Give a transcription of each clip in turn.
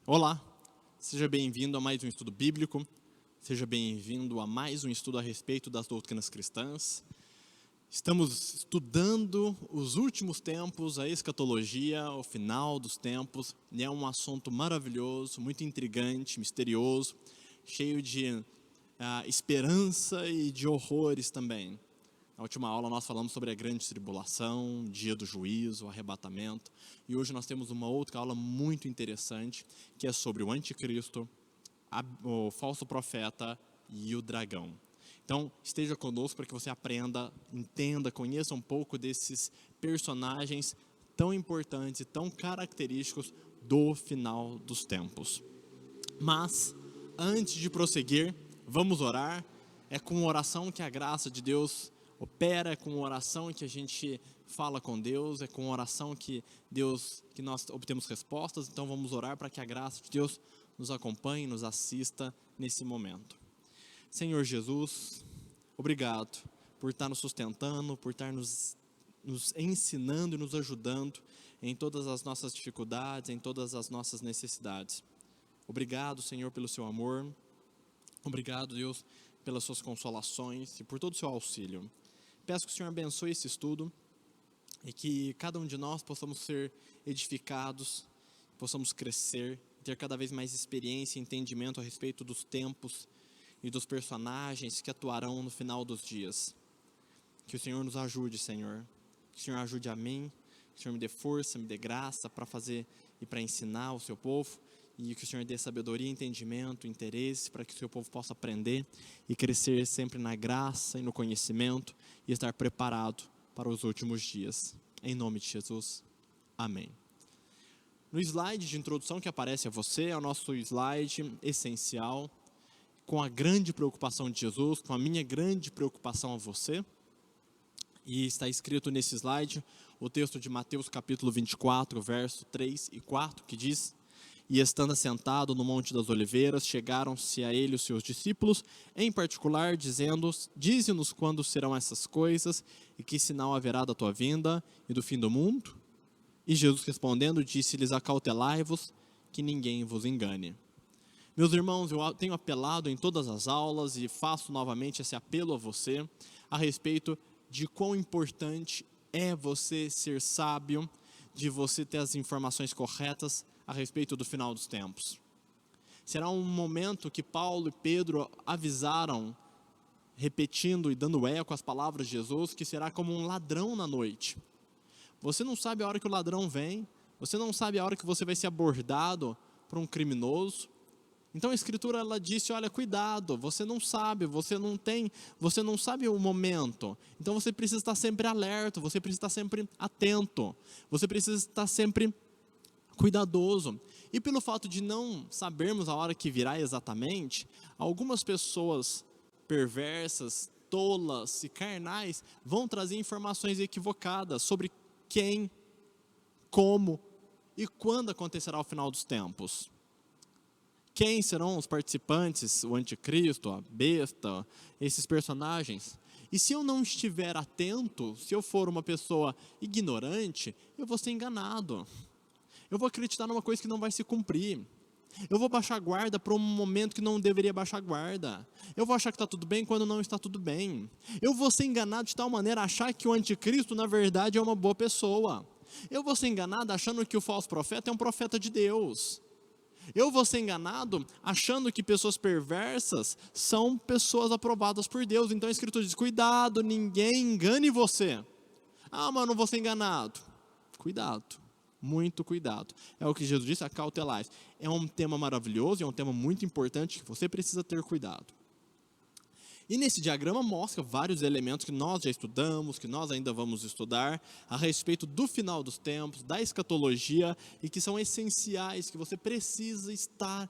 Olá, seja bem-vindo a mais um estudo bíblico, seja bem-vindo a mais um estudo a respeito das doutrinas cristãs. Estamos estudando os últimos tempos, a escatologia, o final dos tempos, e é um assunto maravilhoso, muito intrigante, misterioso, cheio de esperança e de horrores também. Na última aula nós falamos sobre a grande tribulação, dia do juízo, o arrebatamento. E hoje nós temos uma outra aula muito interessante, que é sobre o anticristo, o falso profeta e o dragão. Então esteja conosco para que você aprenda, entenda, conheça um pouco desses personagens tão importantes e tão característicos do final dos tempos. Mas, antes de prosseguir, vamos orar. É com oração que a graça de Deus opera, é com oração que a gente fala com Deus, é com oração que nós obtemos respostas. Então vamos orar para que a graça de Deus nos acompanhe, nos assista nesse momento. Senhor Jesus, obrigado por estar nos sustentando, por estar nos ensinando e nos ajudando em todas as nossas dificuldades, em todas as nossas necessidades. Obrigado, Senhor, pelo seu amor. Obrigado, Deus, pelas suas consolações e por todo o seu auxílio. Peço que o Senhor abençoe esse estudo e que cada um de nós possamos ser edificados, possamos crescer, ter cada vez mais experiência e entendimento a respeito dos tempos e dos personagens que atuarão no final dos dias. Que o Senhor nos ajude, Senhor. Que o Senhor ajude a mim, que o Senhor me dê força, me dê graça para fazer e para ensinar o seu povo. E que o Senhor dê sabedoria, entendimento, interesse, para que o seu povo possa aprender e crescer sempre na graça e no conhecimento e estar preparado para os últimos dias. Em nome de Jesus. Amém. No slide de introdução que aparece a você, é o nosso slide essencial, com a grande preocupação de Jesus, com a minha grande preocupação a você. E está escrito nesse slide o texto de Mateus capítulo 24, verso 3 e 4, que diz: "E estando assentado no Monte das Oliveiras, chegaram-se a ele os seus discípulos, em particular, dizendo: Dize-nos quando serão essas coisas, e que sinal haverá da tua vinda e do fim do mundo? E Jesus respondendo, disse-lhes: Acautelai-vos, que ninguém vos engane." Meus irmãos, eu tenho apelado em todas as aulas e faço novamente esse apelo a você, a respeito de quão importante é você ser sábio, de você ter as informações corretas a respeito do final dos tempos. Será um momento que Paulo e Pedro avisaram, repetindo e dando eco às palavras de Jesus, que será como um ladrão na noite. Você não sabe a hora que o ladrão vem, você não sabe a hora que você vai ser abordado por um criminoso. Então a Escritura ela disse: olha, cuidado, você não sabe, você não sabe o momento. Então você precisa estar sempre alerta, você precisa estar sempre atento, você precisa estar sempre cuidadoso. E pelo fato de não sabermos a hora que virá exatamente, algumas pessoas perversas, tolas e carnais vão trazer informações equivocadas sobre quem, como e quando acontecerá o final dos tempos. Quem serão os participantes, o anticristo, a besta, esses personagens? E se eu não estiver atento, se eu for uma pessoa ignorante, eu vou ser enganado. Eu vou acreditar numa coisa que não vai se cumprir. Eu vou baixar a guarda para um momento que não deveria baixar a guarda. Eu vou achar que está tudo bem quando não está tudo bem. Eu vou ser enganado de tal maneira a achar que o anticristo na verdade é uma boa pessoa. Eu vou ser enganado achando que o falso profeta é um profeta de Deus. Eu vou ser enganado achando que pessoas perversas são pessoas aprovadas por Deus. Então a Escritura diz: cuidado, ninguém engane você. Ah, mas eu não vou ser enganado. Cuidado, muito cuidado. É o que Jesus disse, acautelais. É um tema maravilhoso, é um tema muito importante que você precisa ter cuidado. E nesse diagrama mostra vários elementos que nós já estudamos, que nós ainda vamos estudar, a respeito do final dos tempos, da escatologia, e que são essenciais, que você precisa estar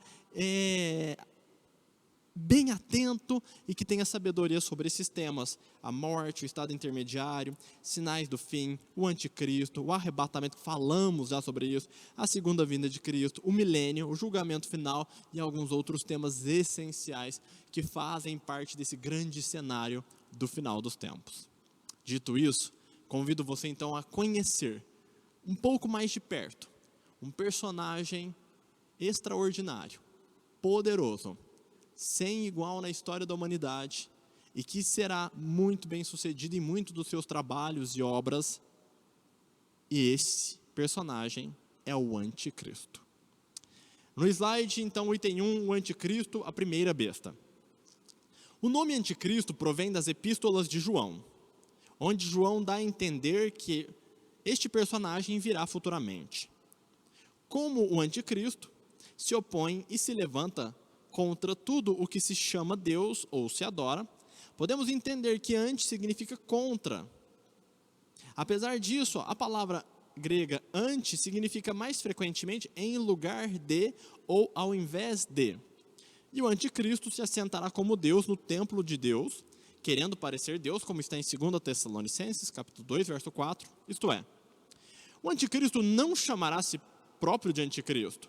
bem atento e que tenha sabedoria sobre esses temas: a morte, o estado intermediário, sinais do fim, o anticristo, o arrebatamento, falamos já sobre isso, a segunda vinda de Cristo, o milênio, o julgamento final e alguns outros temas essenciais que fazem parte desse grande cenário do final dos tempos. Dito isso, convido você então a conhecer um pouco mais de perto um personagem extraordinário, poderoso, sem igual na história da humanidade, e que será muito bem sucedido em muitos dos seus trabalhos e obras. E esse personagem é o anticristo. No slide, então, item 1, o anticristo, a primeira besta. O nome anticristo provém das epístolas de João, onde João dá a entender que este personagem virá futuramente. Como o anticristo se opõe e se levanta contra tudo o que se chama Deus ou se adora, podemos entender que anti significa contra. Apesar disso, a palavra grega anti significa mais frequentemente em lugar de ou ao invés de. E o anticristo se assentará como Deus no templo de Deus, querendo parecer Deus, como está em 2 Tessalonicenses, capítulo 2, verso 4. Isto é, o anticristo não chamará a si próprio de anticristo.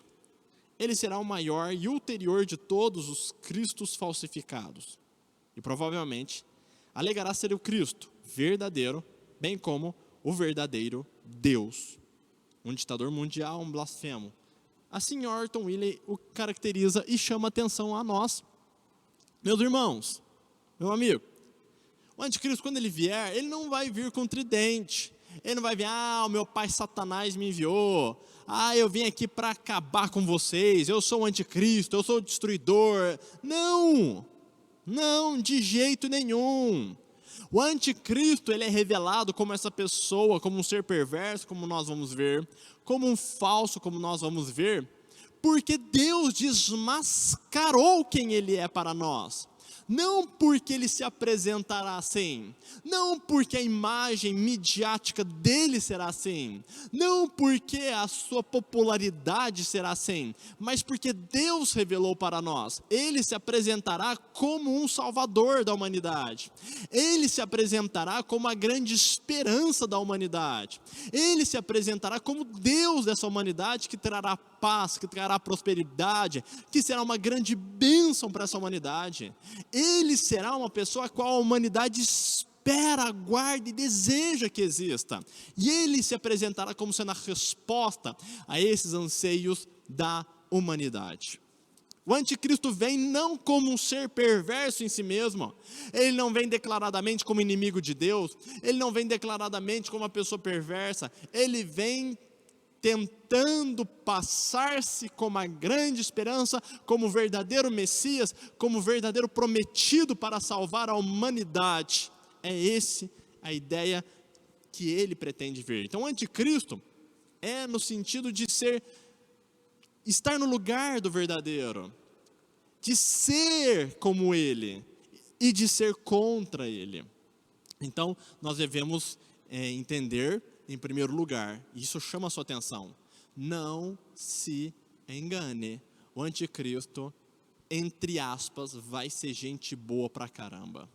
Ele será o maior e ulterior de todos os cristos falsificados. E provavelmente alegará ser o Cristo verdadeiro, bem como o verdadeiro Deus. Um ditador mundial, um blasfemo. Assim, Orton Willey o caracteriza e chama atenção a nós. Meus irmãos, meu amigo, o anticristo, quando ele vier, ele não vai vir com tridente. Ele não vai vir, o meu pai Satanás me enviou. Eu vim aqui para acabar com vocês. Eu sou o anticristo, eu sou o destruidor. Não, não, de jeito nenhum. O anticristo, ele é revelado como essa pessoa, como um ser perverso, como nós vamos ver, como um falso, como nós vamos ver, porque Deus desmascarou quem ele é para nós. Não porque ele se apresentará assim, não porque a imagem midiática dele será assim, não porque a sua popularidade será assim, mas porque Deus revelou para nós. Ele se apresentará como um salvador da humanidade, ele se apresentará como a grande esperança da humanidade, ele se apresentará como Deus dessa humanidade que trará paz, que trará prosperidade, que será uma grande bênção para essa humanidade. Ele será uma pessoa a qual a humanidade espera, aguarda e deseja que exista. E ele se apresentará como sendo a resposta a esses anseios da humanidade. O anticristo vem não como um ser perverso em si mesmo, ele não vem declaradamente como inimigo de Deus, ele não vem declaradamente como uma pessoa perversa, ele vem tentando passar-se como a grande esperança, como o verdadeiro Messias, como o verdadeiro prometido para salvar a humanidade. É essa a ideia que ele pretende ver. Então o anticristo é no sentido de estar no lugar do verdadeiro, de ser como ele e de ser contra ele. Então nós devemos entender, em primeiro lugar, isso chama a sua atenção, não se engane, o anticristo, entre aspas, vai ser gente boa pra caramba.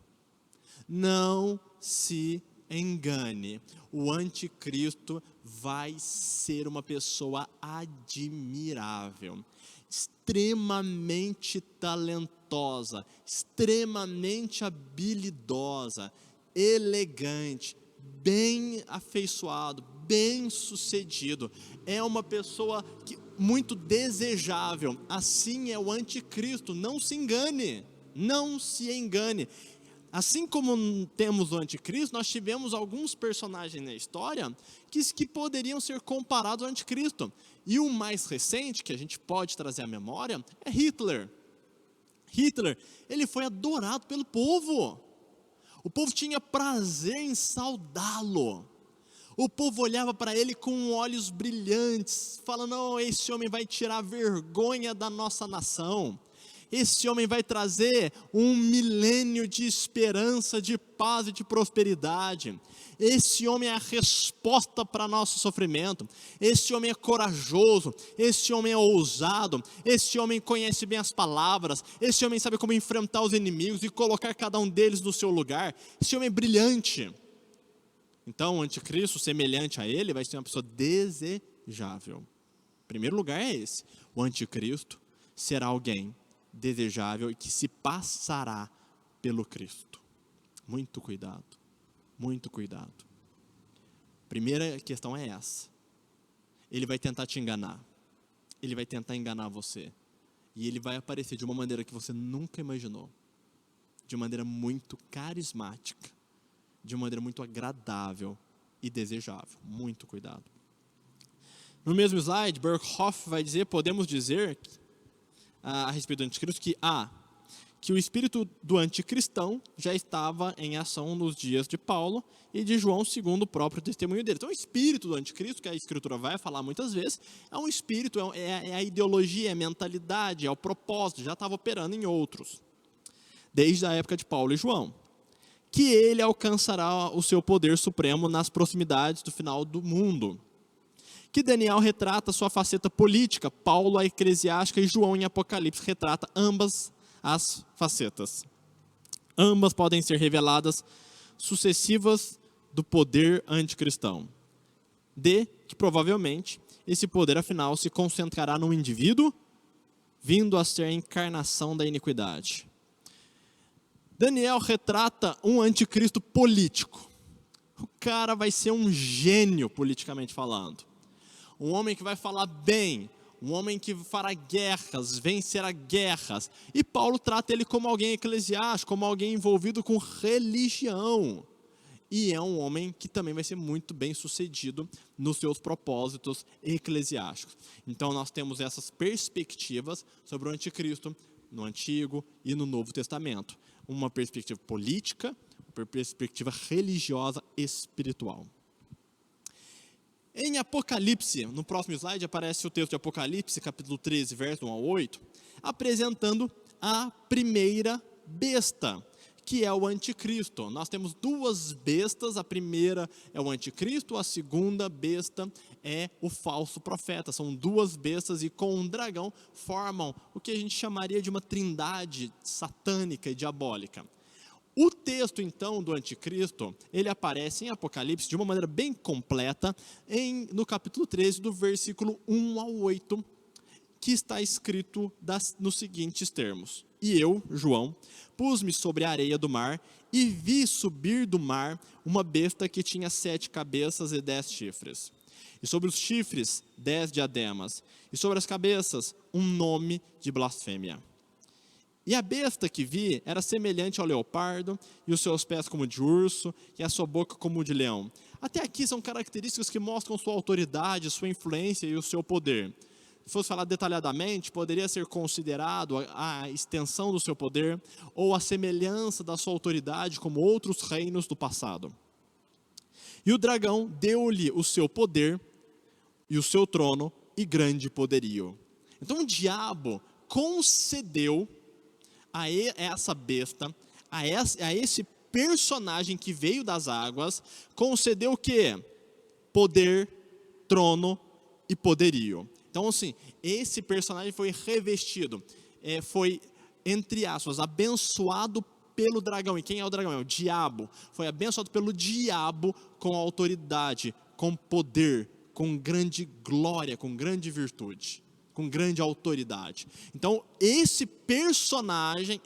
Não se engane, o anticristo vai ser uma pessoa admirável, extremamente talentosa, extremamente habilidosa, elegante, bem afeiçoado, bem sucedido, é uma pessoa muito desejável. Assim é o anticristo, não se engane, não se engane. Assim como temos o anticristo, nós tivemos alguns personagens na história que poderiam ser comparados ao anticristo. E o mais recente, que a gente pode trazer à memória, é Hitler. Hitler, ele foi adorado pelo povo. O povo tinha prazer em saudá-lo. O povo olhava para ele com olhos brilhantes, falando: não, esse homem vai tirar a vergonha da nossa nação. Esse homem vai trazer um milênio de esperança, de paz e de prosperidade. Esse homem é a resposta para nosso sofrimento. Esse homem é corajoso, esse homem é ousado, esse homem conhece bem as palavras, esse homem sabe como enfrentar os inimigos e colocar cada um deles no seu lugar. Esse homem é brilhante. Então o anticristo, semelhante a ele, vai ser uma pessoa desejável. Em primeiro lugar é esse. O anticristo será alguém desejável e que se passará pelo Cristo. Muito cuidado, muito cuidado. Primeira questão é essa. Ele vai tentar te enganar. ele vai tentar enganar você. E ele vai aparecer de uma maneira que você nunca imaginou. De uma maneira muito carismática. De uma maneira muito agradável e desejável. Muito cuidado. No mesmo slide, Berkhoff vai dizer, podemos dizer a respeito do anticristo que o espírito do anticristão já estava em ação nos dias de Paulo e de João, segundo o próprio testemunho dele. Então, o espírito do anticristo, que a Escritura vai falar muitas vezes, é um espírito, é a ideologia, é a mentalidade, é o propósito, já estava operando em outros, desde a época de Paulo e João. Que ele alcançará o seu poder supremo nas proximidades do final do mundo. Que Daniel retrata sua faceta política, Paulo a eclesiástica e João em Apocalipse retrata ambas as facetas. Ambas podem ser reveladas sucessivas do poder anticristão. Que provavelmente esse poder afinal se concentrará num indivíduo vindo a ser a encarnação da iniquidade. Daniel retrata um anticristo político. O cara vai ser um gênio politicamente falando. Um homem que vai falar bem, um homem que fará guerras, vencerá guerras. E Paulo trata ele como alguém eclesiástico, como alguém envolvido com religião. E é um homem que também vai ser muito bem sucedido nos seus propósitos eclesiásticos. Então nós temos essas perspectivas sobre o anticristo no Antigo e no Novo Testamento. Uma perspectiva política, uma perspectiva religiosa espiritual. Em Apocalipse, no próximo slide, aparece o texto de Apocalipse, capítulo 13, verso 1 ao 8, apresentando a primeira besta, que é o anticristo. Nós temos duas bestas, a primeira é o anticristo, a segunda besta é o falso profeta. São duas bestas e com um dragão formam o que a gente chamaria de uma trindade satânica e diabólica. O texto, então, do anticristo, ele aparece em Apocalipse de uma maneira bem completa, no capítulo 13, do versículo 1 ao 8, que está escrito nos seguintes termos. E eu, João, pus-me sobre a areia do mar e vi subir do mar uma besta que tinha 7 cabeças e 10 chifres. E sobre os chifres, 10 diademas. E sobre as cabeças, um nome de blasfêmia. E a besta que vi era semelhante ao leopardo, e os seus pés como de urso, e a sua boca como de leão. Até aqui são características que mostram sua autoridade, sua influência e o seu poder. Se fosse falar detalhadamente, poderia ser considerado a extensão do seu poder, ou a semelhança da sua autoridade como outros reinos do passado. E o dragão deu-lhe o seu poder, e o seu trono, e grande poderio. Então o diabo concedeu a essa besta, a esse personagem que veio das águas, concedeu o quê? Poder, trono e poderio. Então, assim, esse personagem foi revestido, foi, entre aspas, abençoado pelo dragão. E quem é o dragão? É o diabo. Foi abençoado pelo diabo com autoridade, com poder, com grande glória, com grande virtude, com grande autoridade. Então, esse personagem,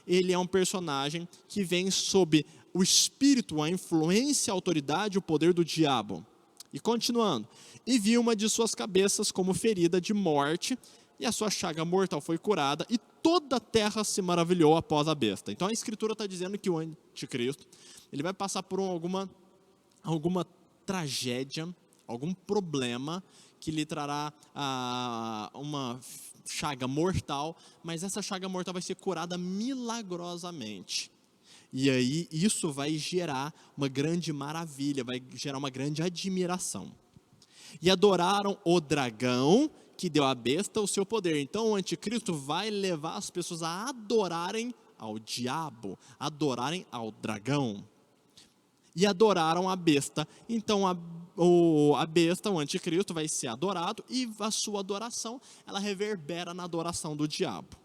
ele é um personagem que vem sob o espírito, a influência, a autoridade, o poder do diabo. E continuando, e vi uma de suas cabeças como ferida de morte, e a sua chaga mortal foi curada, e toda a terra se maravilhou após a besta. Então a Escritura está dizendo que o anticristo, ele vai passar por alguma tragédia, algum problema, que lhe trará uma chaga mortal, mas essa chaga mortal vai ser curada milagrosamente. E aí isso vai gerar uma grande maravilha, vai gerar uma grande admiração. E adoraram o dragão que deu à besta o seu poder. Então o anticristo vai levar as pessoas a adorarem ao diabo, adorarem ao dragão. E adoraram a besta. Então a besta, o anticristo, vai ser adorado e a sua adoração, ela reverbera na adoração do diabo.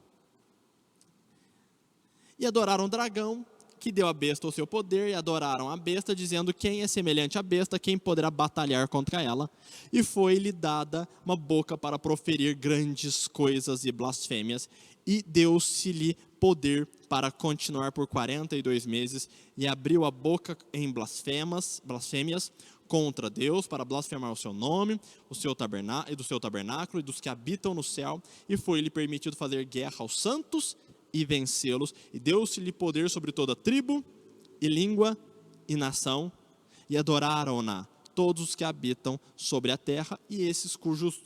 E adoraram o dragão que deu à besta o seu poder, e adoraram a besta, dizendo: quem é semelhante à besta, quem poderá batalhar contra ela? E foi-lhe dada uma boca para proferir grandes coisas e blasfêmias, e deu-se-lhe poder para continuar por 42 meses, e abriu a boca em blasfêmias, contra Deus, para blasfemar o seu nome, do seu tabernáculo e dos que habitam no céu, e foi-lhe permitido fazer guerra aos santos e vencê-los, e deu-se-lhe poder sobre toda tribo, e língua, e nação, e adoraram-na todos os que habitam sobre a terra, e esses cujos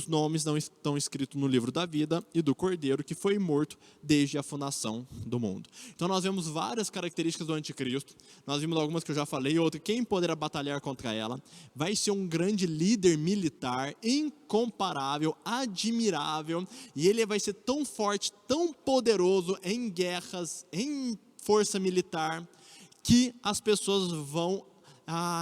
nomes não estão escritos no livro da vida e do Cordeiro, que foi morto desde a fundação do mundo. Então nós vemos várias características do anticristo, nós vimos algumas que eu já falei, outra, quem poderá batalhar contra ela, vai ser um grande líder militar, incomparável, admirável, e ele vai ser tão forte, tão poderoso em guerras, em força militar, que as pessoas vão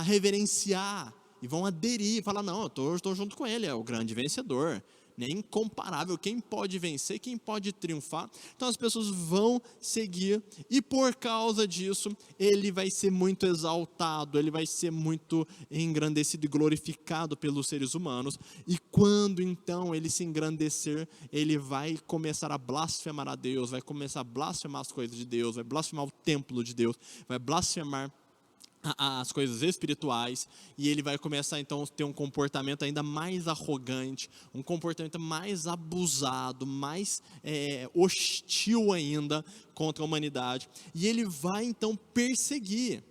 reverenciar, e vão aderir, falar, não, eu estou junto com ele, é o grande vencedor, é incomparável, quem pode vencer, quem pode triunfar. Então as pessoas vão seguir, e por causa disso, ele vai ser muito exaltado, ele vai ser muito engrandecido e glorificado pelos seres humanos, e quando então ele se engrandecer, ele vai começar a blasfemar a Deus, vai começar a blasfemar as coisas de Deus, vai blasfemar o templo de Deus, vai blasfemar as coisas espirituais, e ele vai começar então a ter um comportamento ainda mais arrogante, um comportamento mais abusado, mais hostil ainda contra a humanidade, e ele vai então perseguir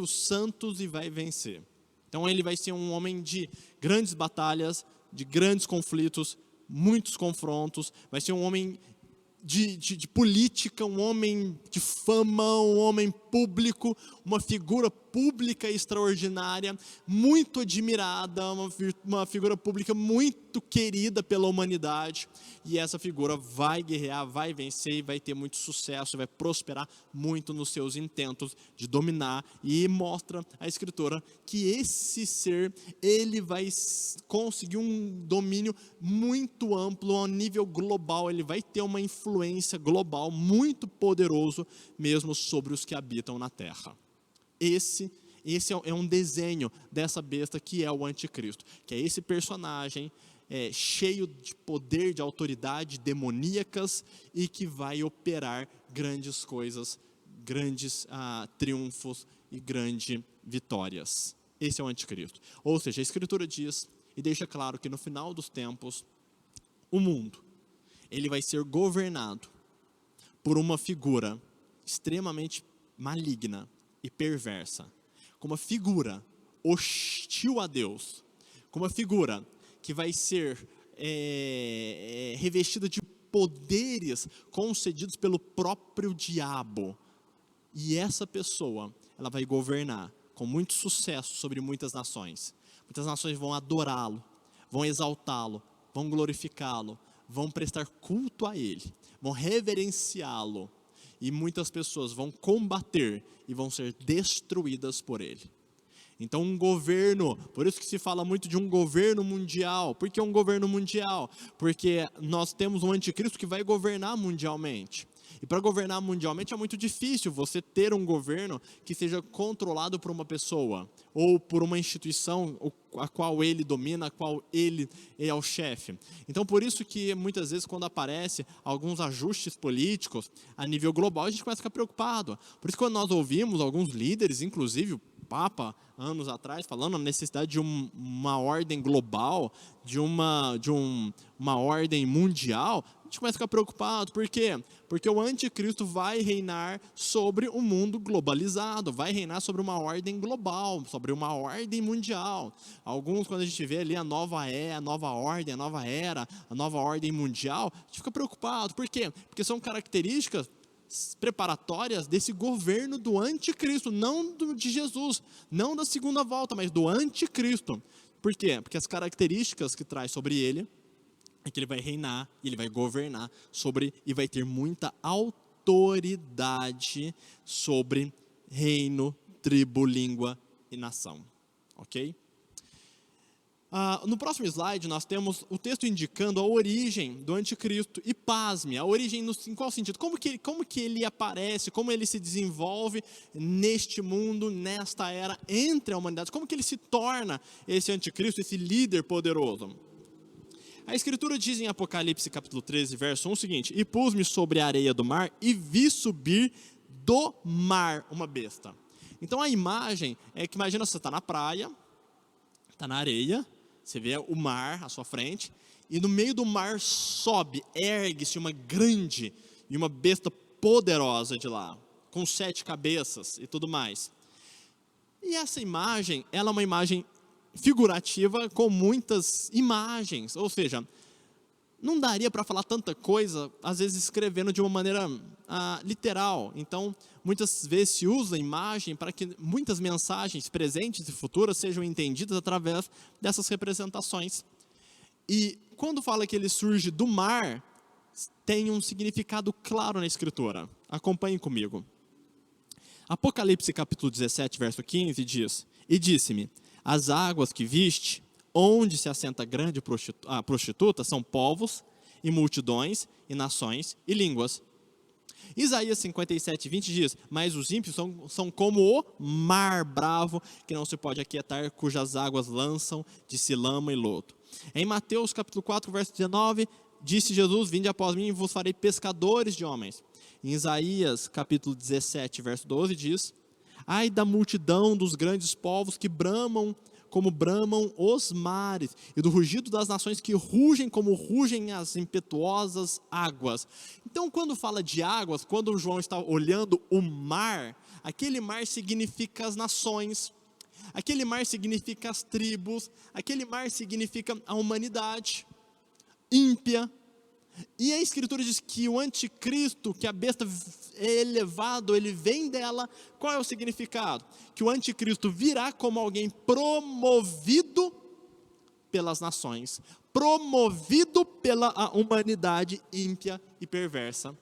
os santos e vai vencer. Então ele vai ser um homem de grandes batalhas, de grandes conflitos, muitos confrontos, vai ser um homem de política, um homem de fama, um homem público, uma figura pública extraordinária, muito admirada, uma figura pública muito querida pela humanidade, e essa figura vai guerrear, vai vencer, e vai ter muito sucesso, vai prosperar muito nos seus intentos de dominar, e mostra a Escritura que esse ser, ele vai conseguir um domínio muito amplo, a nível global, ele vai ter uma influência global muito poderoso, mesmo sobre os que habitam na terra. Esse é um desenho dessa besta que é o anticristo, que é esse personagem cheio de poder, de autoridade, demoníacas, e que vai operar grandes coisas, grandes triunfos e grandes vitórias. Esse é o anticristo. Ou seja, a Escritura diz e deixa claro que no final dos tempos, o mundo, ele vai ser governado por uma figura extremamente maligna e perversa, com uma figura hostil a Deus, com uma figura que vai ser revestida de poderes concedidos pelo próprio diabo, e essa pessoa, ela vai governar com muito sucesso sobre muitas nações vão adorá-lo, vão exaltá-lo, vão glorificá-lo, vão prestar culto a ele, vão reverenciá-lo, e muitas pessoas vão combater e vão ser destruídas por ele. Então um governo, por isso que se fala muito de um governo mundial. Por que um governo mundial? Porque nós temos um anticristo que vai governar mundialmente. E para governar mundialmente é muito difícil você ter um governo que seja controlado por uma pessoa, ou por uma instituição a qual ele domina, a qual ele é o chefe. Então por isso que muitas vezes quando aparece alguns ajustes políticos a nível global, a gente começa a ficar preocupado. Por isso que quando nós ouvimos alguns líderes, inclusive o Papa, anos atrás, falando a necessidade de uma ordem global, de uma ordem mundial, a gente começa a ficar preocupado. Por quê? Porque o anticristo vai reinar sobre um mundo globalizado, vai reinar sobre uma ordem global, sobre uma ordem mundial. Alguns, quando a gente vê ali a nova ordem, a nova era, a nova ordem mundial, a gente fica preocupado. Por quê? Porque são características preparatórias desse governo do anticristo, não de Jesus, não da segunda volta, mas do anticristo. Por quê? Porque as características que traz sobre ele é que ele vai reinar, ele vai governar sobre, e vai ter muita autoridade sobre reino, tribo, língua e nação. Ok? No próximo slide nós temos o texto indicando a origem do anticristo, e pasme, a origem em qual sentido? Como que ele aparece, como ele se desenvolve neste mundo, nesta era, entre a humanidade, como que ele se torna esse anticristo, esse líder poderoso? A Escritura diz em Apocalipse capítulo 13, verso 1 o seguinte: e pus-me sobre a areia do mar, e vi subir do mar uma besta. Então a imagem é que, imagina, você está na praia, está na areia, você vê o mar à sua frente, e no meio do mar sobe, ergue-se uma grande e uma besta poderosa de lá, com 7 cabeças e tudo mais. E essa imagem, ela é uma imagem figurativa com muitas imagens, ou seja, não daria para falar tanta coisa, às vezes escrevendo de uma maneira literal. Então, muitas vezes se usa a imagem para que muitas mensagens presentes e futuras sejam entendidas através dessas representações. E quando fala que ele surge do mar, tem um significado claro na Escritura. Acompanhem comigo. Apocalipse capítulo 17, verso 15 diz: E disse-me, as águas que viste, onde se assenta grande prostituta, são povos e multidões e nações e línguas. Isaías 57, 20 diz: Mas os ímpios são como o mar bravo, que não se pode aquietar, cujas águas lançam de si lama e lodo. Em Mateus capítulo 4, verso 19, disse Jesus: Vinde após mim e vos farei pescadores de homens. Em Isaías capítulo 17, verso 12 diz: Ai da multidão dos grandes povos que bramam como bramam os mares, e do rugido das nações que rugem como rugem as impetuosas águas. Então, quando fala de águas, quando o João está olhando o mar, aquele mar significa as nações, aquele mar significa as tribos, aquele mar significa a humanidade ímpia. E a Escritura diz que o anticristo, que a besta é elevado, ele vem dela. Qual é o significado? Que o anticristo virá como alguém promovido pelas nações, promovido pela humanidade ímpia e perversa.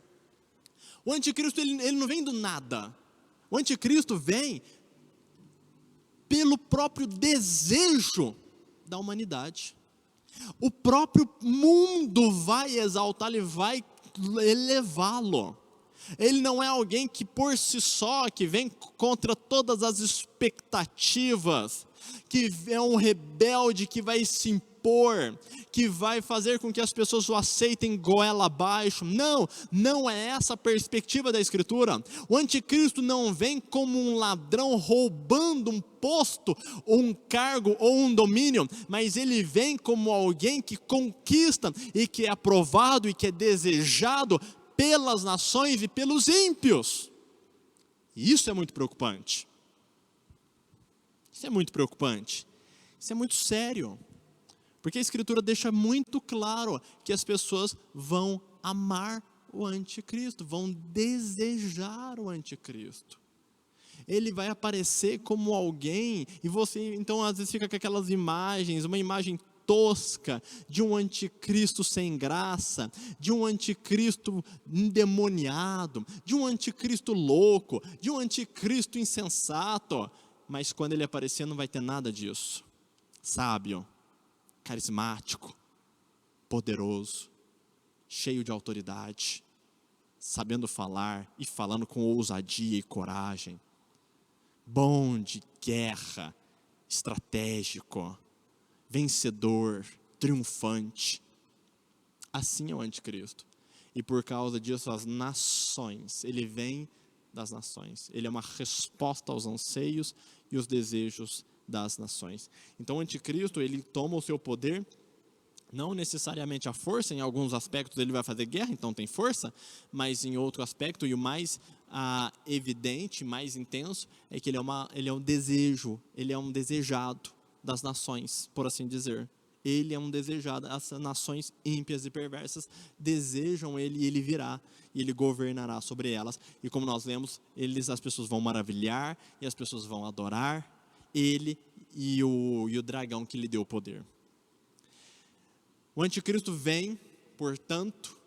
O anticristo ele não vem do nada. O anticristo vem pelo próprio desejo da humanidade. O próprio mundo vai exaltá-lo e vai elevá-lo. Ele não é alguém que por si só, que vem contra todas as expectativas, que é um rebelde que vai se impor, que vai fazer com que as pessoas o aceitem goela abaixo. Não, não é essa a perspectiva da Escritura. O anticristo não vem como um ladrão roubando um posto, ou um cargo, ou um domínio, mas ele vem como alguém que conquista e que é aprovado e que é desejado pelas nações e pelos ímpios. E isso é muito preocupante. Isso é muito preocupante. Isso é muito sério. Porque a Escritura deixa muito claro que as pessoas vão amar o anticristo, vão desejar o anticristo. Ele vai aparecer como alguém, e você então às vezes fica com aquelas imagens, uma imagem tosca de um anticristo sem graça, de um anticristo endemoniado, de um anticristo louco, de um anticristo insensato. Mas quando ele aparecer não vai ter nada disso. Sábio, carismático, poderoso, cheio de autoridade, sabendo falar e falando com ousadia e coragem, bom de guerra, estratégico, vencedor, triunfante. Assim é o anticristo. E por causa disso as nações, ele vem das nações. Ele é uma resposta aos anseios e os desejos das nações. Então o anticristo, ele toma o seu poder, não necessariamente a força, em alguns aspectos ele vai fazer guerra, então tem força, mas em outro aspecto, e o mais evidente, mais intenso, é que ele é um desejo, ele é um desejado das nações, por assim dizer. Ele é um desejado, as nações ímpias e perversas desejam ele e ele virá, e ele governará sobre elas. E como nós lemos, as pessoas vão maravilhar, e as pessoas vão adorar ele e o dragão que lhe deu o poder. O anticristo vem, portanto,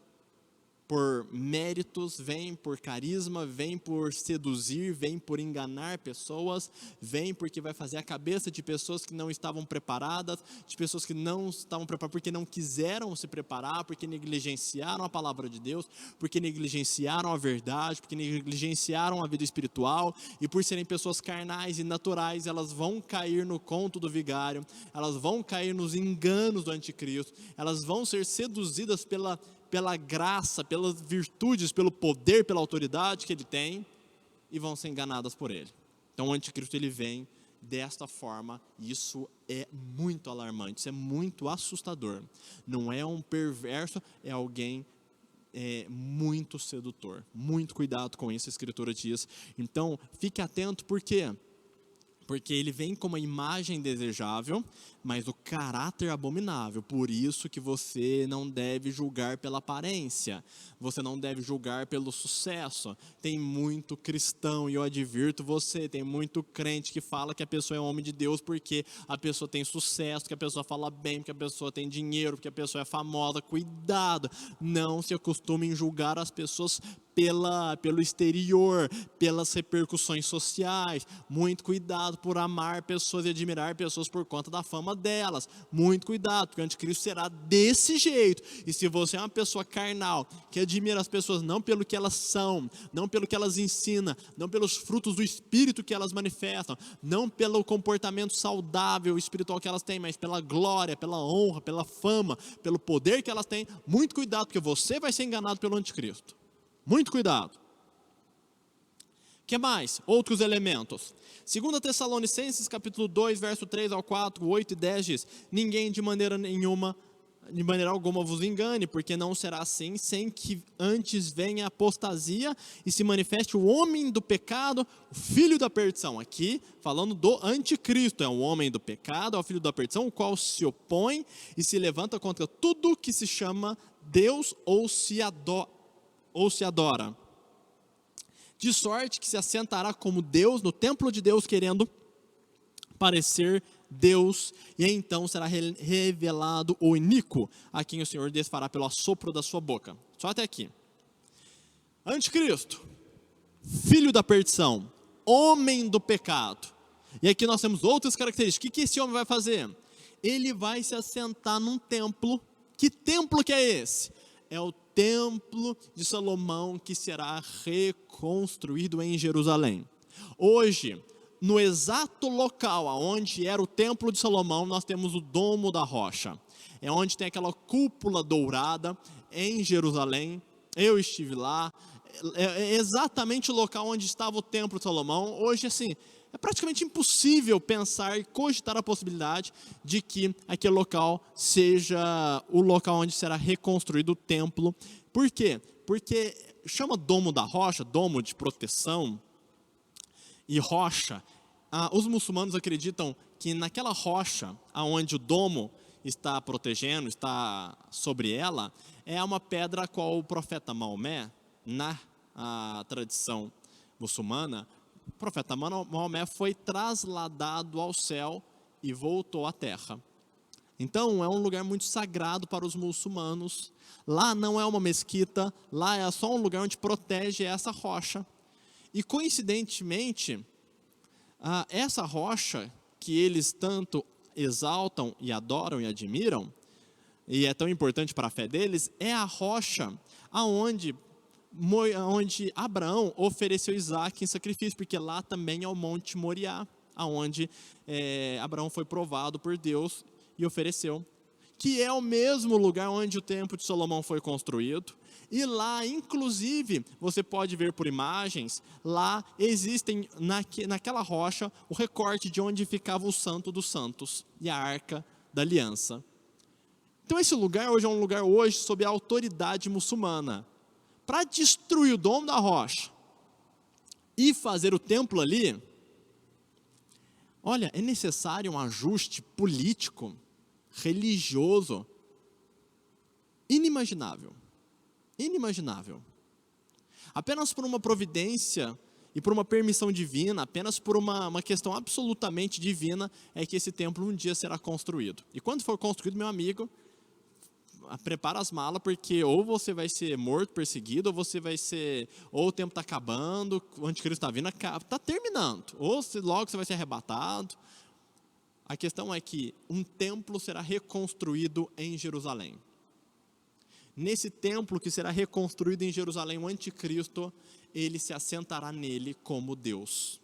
por méritos, vem por carisma, vem por seduzir, vem por enganar pessoas, vem porque vai fazer a cabeça de pessoas que não estavam preparadas, de pessoas que não estavam preparadas porque não quiseram se preparar, porque negligenciaram a palavra de Deus, porque negligenciaram a verdade, porque negligenciaram a vida espiritual, e por serem pessoas carnais e naturais, elas vão cair no conto do vigário, elas vão cair nos enganos do anticristo, elas vão ser seduzidas pela graça, pelas virtudes, pelo poder, pela autoridade que ele tem, e vão ser enganadas por ele. Então o anticristo ele vem desta forma, e isso é muito alarmante, isso é muito assustador. Não é um perverso, é alguém muito sedutor. Muito cuidado com isso, a Escritura diz. Então, fique atento, por quê? Porque ele vem com uma imagem desejável, mas o caráter abominável. Por isso que você não deve julgar pela aparência. Você não deve julgar pelo sucesso. Tem muito cristão, e eu advirto você, tem muito crente que fala que a pessoa é homem de Deus porque a pessoa tem sucesso, que a pessoa fala bem, porque a pessoa tem dinheiro, porque a pessoa é famosa. Cuidado, não se acostume em julgar as pessoas pelo exterior, pelas repercussões sociais. Muito cuidado por amar pessoas e admirar pessoas por conta da fama delas. Muito cuidado, porque o anticristo será desse jeito. E se você é uma pessoa carnal, que admira as pessoas não pelo que elas são, não pelo que elas ensinam, não pelos frutos do Espírito que elas manifestam, não pelo comportamento saudável espiritual que elas têm, mas pela glória, pela honra, pela fama, pelo poder que elas têm, muito cuidado, porque você vai ser enganado pelo anticristo. Muito cuidado. O que mais? Outros elementos. 2 Tessalonicenses, capítulo 2, verso 3 ao 4, 8 e 10 diz: ninguém de maneira alguma vos engane, porque não será assim, sem que antes venha a apostasia e se manifeste o homem do pecado, o filho da perdição. Aqui, falando do anticristo, é um homem do pecado, é o filho da perdição, o qual se opõe e se levanta contra tudo que se chama Deus ou se adora, de sorte que se assentará como Deus no templo de Deus, querendo parecer Deus, e então será revelado o iníquo, a quem o Senhor desfará pelo assopro da sua boca. Só até aqui. Anticristo, filho da perdição, homem do pecado. E aqui nós temos outras características. O que esse homem vai fazer? Ele vai se assentar num templo. Que templo que é esse? É o templo de Salomão, que será reconstruído em Jerusalém. Hoje, no exato local onde era o templo de Salomão, nós temos o Domo da Rocha. É onde tem aquela cúpula dourada em Jerusalém. Eu estive lá. É exatamente o local onde estava o templo de Salomão. Hoje, assim, é praticamente impossível pensar e cogitar a possibilidade de que aquele local seja o local onde será reconstruído o templo. Por quê? Porque chama Domo da Rocha, domo de proteção, e rocha. Os muçulmanos acreditam que naquela rocha, onde o domo está protegendo, está sobre ela, é uma pedra a qual o profeta Maomé, na tradição muçulmana, o profeta Maomé foi trasladado ao céu e voltou à terra. Então é um lugar muito sagrado para os muçulmanos. Lá não é uma mesquita, lá é só um lugar onde protege essa rocha. E coincidentemente, essa rocha que eles tanto exaltam e adoram e admiram, e é tão importante para a fé deles, é a rocha onde Abraão ofereceu Isaac em sacrifício, porque lá também é o Monte Moriá, onde Abraão foi provado por Deus e ofereceu, que é o mesmo lugar onde o templo de Salomão foi construído. E lá, inclusive, você pode ver por imagens, lá existem, naquela rocha, o recorte de onde ficava o Santo dos Santos e a Arca da Aliança. Então esse lugar hoje é um lugar sob a autoridade muçulmana. Para destruir o Domo da Rocha e fazer o templo ali, olha, é necessário um ajuste político, religioso, inimaginável. Inimaginável. Apenas por uma providência e por uma permissão divina, apenas por uma questão absolutamente divina, é que esse templo um dia será construído. E quando for construído, meu amigo, prepara as malas, porque ou você vai ser morto, perseguido, ou o tempo está acabando, o anticristo está vindo, está terminando, ou logo você vai ser arrebatado. A questão é que um templo será reconstruído em Jerusalém. Nesse templo que será reconstruído em Jerusalém, o anticristo, ele se assentará nele como Deus,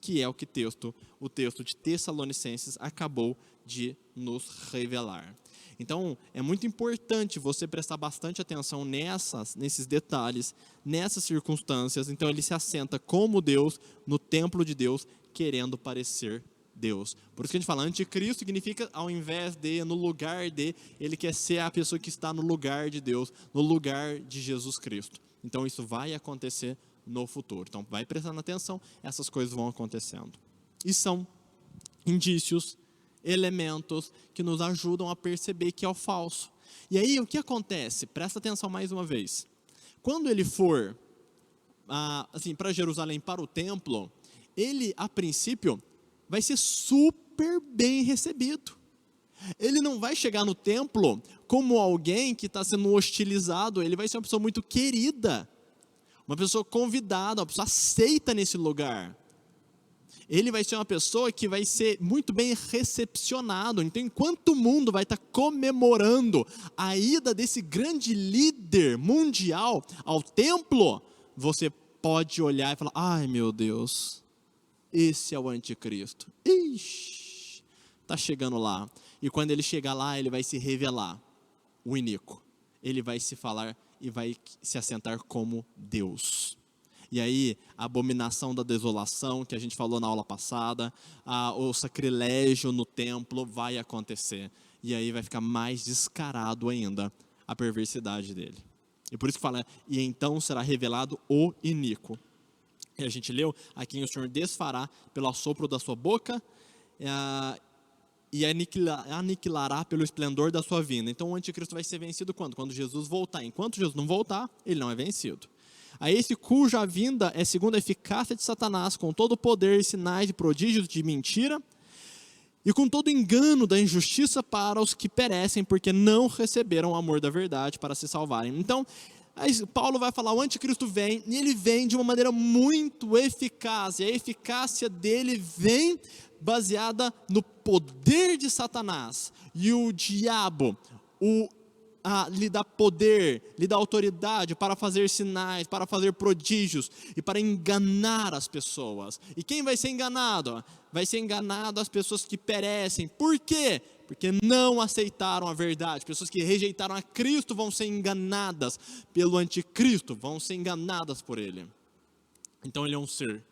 que é o texto de Tessalonicenses acabou de nos revelar. Então, é muito importante você prestar bastante atenção nesses detalhes, nessas circunstâncias. Então, ele se assenta como Deus, no templo de Deus, querendo parecer Deus. Por isso que a gente fala, anticristo significa ao invés de, no lugar de, ele quer ser a pessoa que está no lugar de Deus, no lugar de Jesus Cristo. Então, isso vai acontecer no futuro. Então, vai prestando atenção, essas coisas vão acontecendo. E são indícios, elementos que nos ajudam a perceber que é o falso. E aí, o que acontece? Presta atenção mais uma vez. Quando ele for assim, para Jerusalém, para o templo, ele, a princípio, vai ser super bem recebido. Ele não vai chegar no templo como alguém que está sendo hostilizado, ele vai ser uma pessoa muito querida, uma pessoa convidada, uma pessoa aceita nesse lugar. Ele vai ser uma pessoa que vai ser muito bem recepcionado. Então, enquanto o mundo vai estar comemorando a ida desse grande líder mundial ao templo, você pode olhar e falar, ai meu Deus, esse é o anticristo. Ixi, está chegando lá. E quando ele chegar lá, ele vai se revelar, o iníquo. Ele vai se falar e vai se assentar como Deus. E aí, a abominação da desolação, que a gente falou na aula passada, o sacrilégio no templo vai acontecer. E aí vai ficar mais descarado ainda a perversidade dele. E por isso que fala, e então será revelado o iníquo. E a gente leu, a quem o Senhor desfará pelo assopro da sua boca, e aniquilará pelo esplendor da sua vinda. Então o anticristo vai ser vencido quando? Quando Jesus voltar. Enquanto Jesus não voltar, ele não é vencido. A esse cuja vinda é segundo a eficácia de Satanás, com todo o poder, sinais e prodígios de mentira, e com todo o engano da injustiça para os que perecem, porque não receberam o amor da verdade para se salvarem. Então, Paulo vai falar, o anticristo vem, e ele vem de uma maneira muito eficaz, e a eficácia dele vem baseada no poder de Satanás. E o diabo, lhe dá poder, lhe dá autoridade para fazer sinais, para fazer prodígios e para enganar as pessoas. E quem vai ser enganado? Vai ser enganado as pessoas que perecem. Por quê? Porque não aceitaram a verdade. Pessoas que rejeitaram a Cristo vão ser enganadas pelo anticristo, vão ser enganadas por ele. Então ele é um ser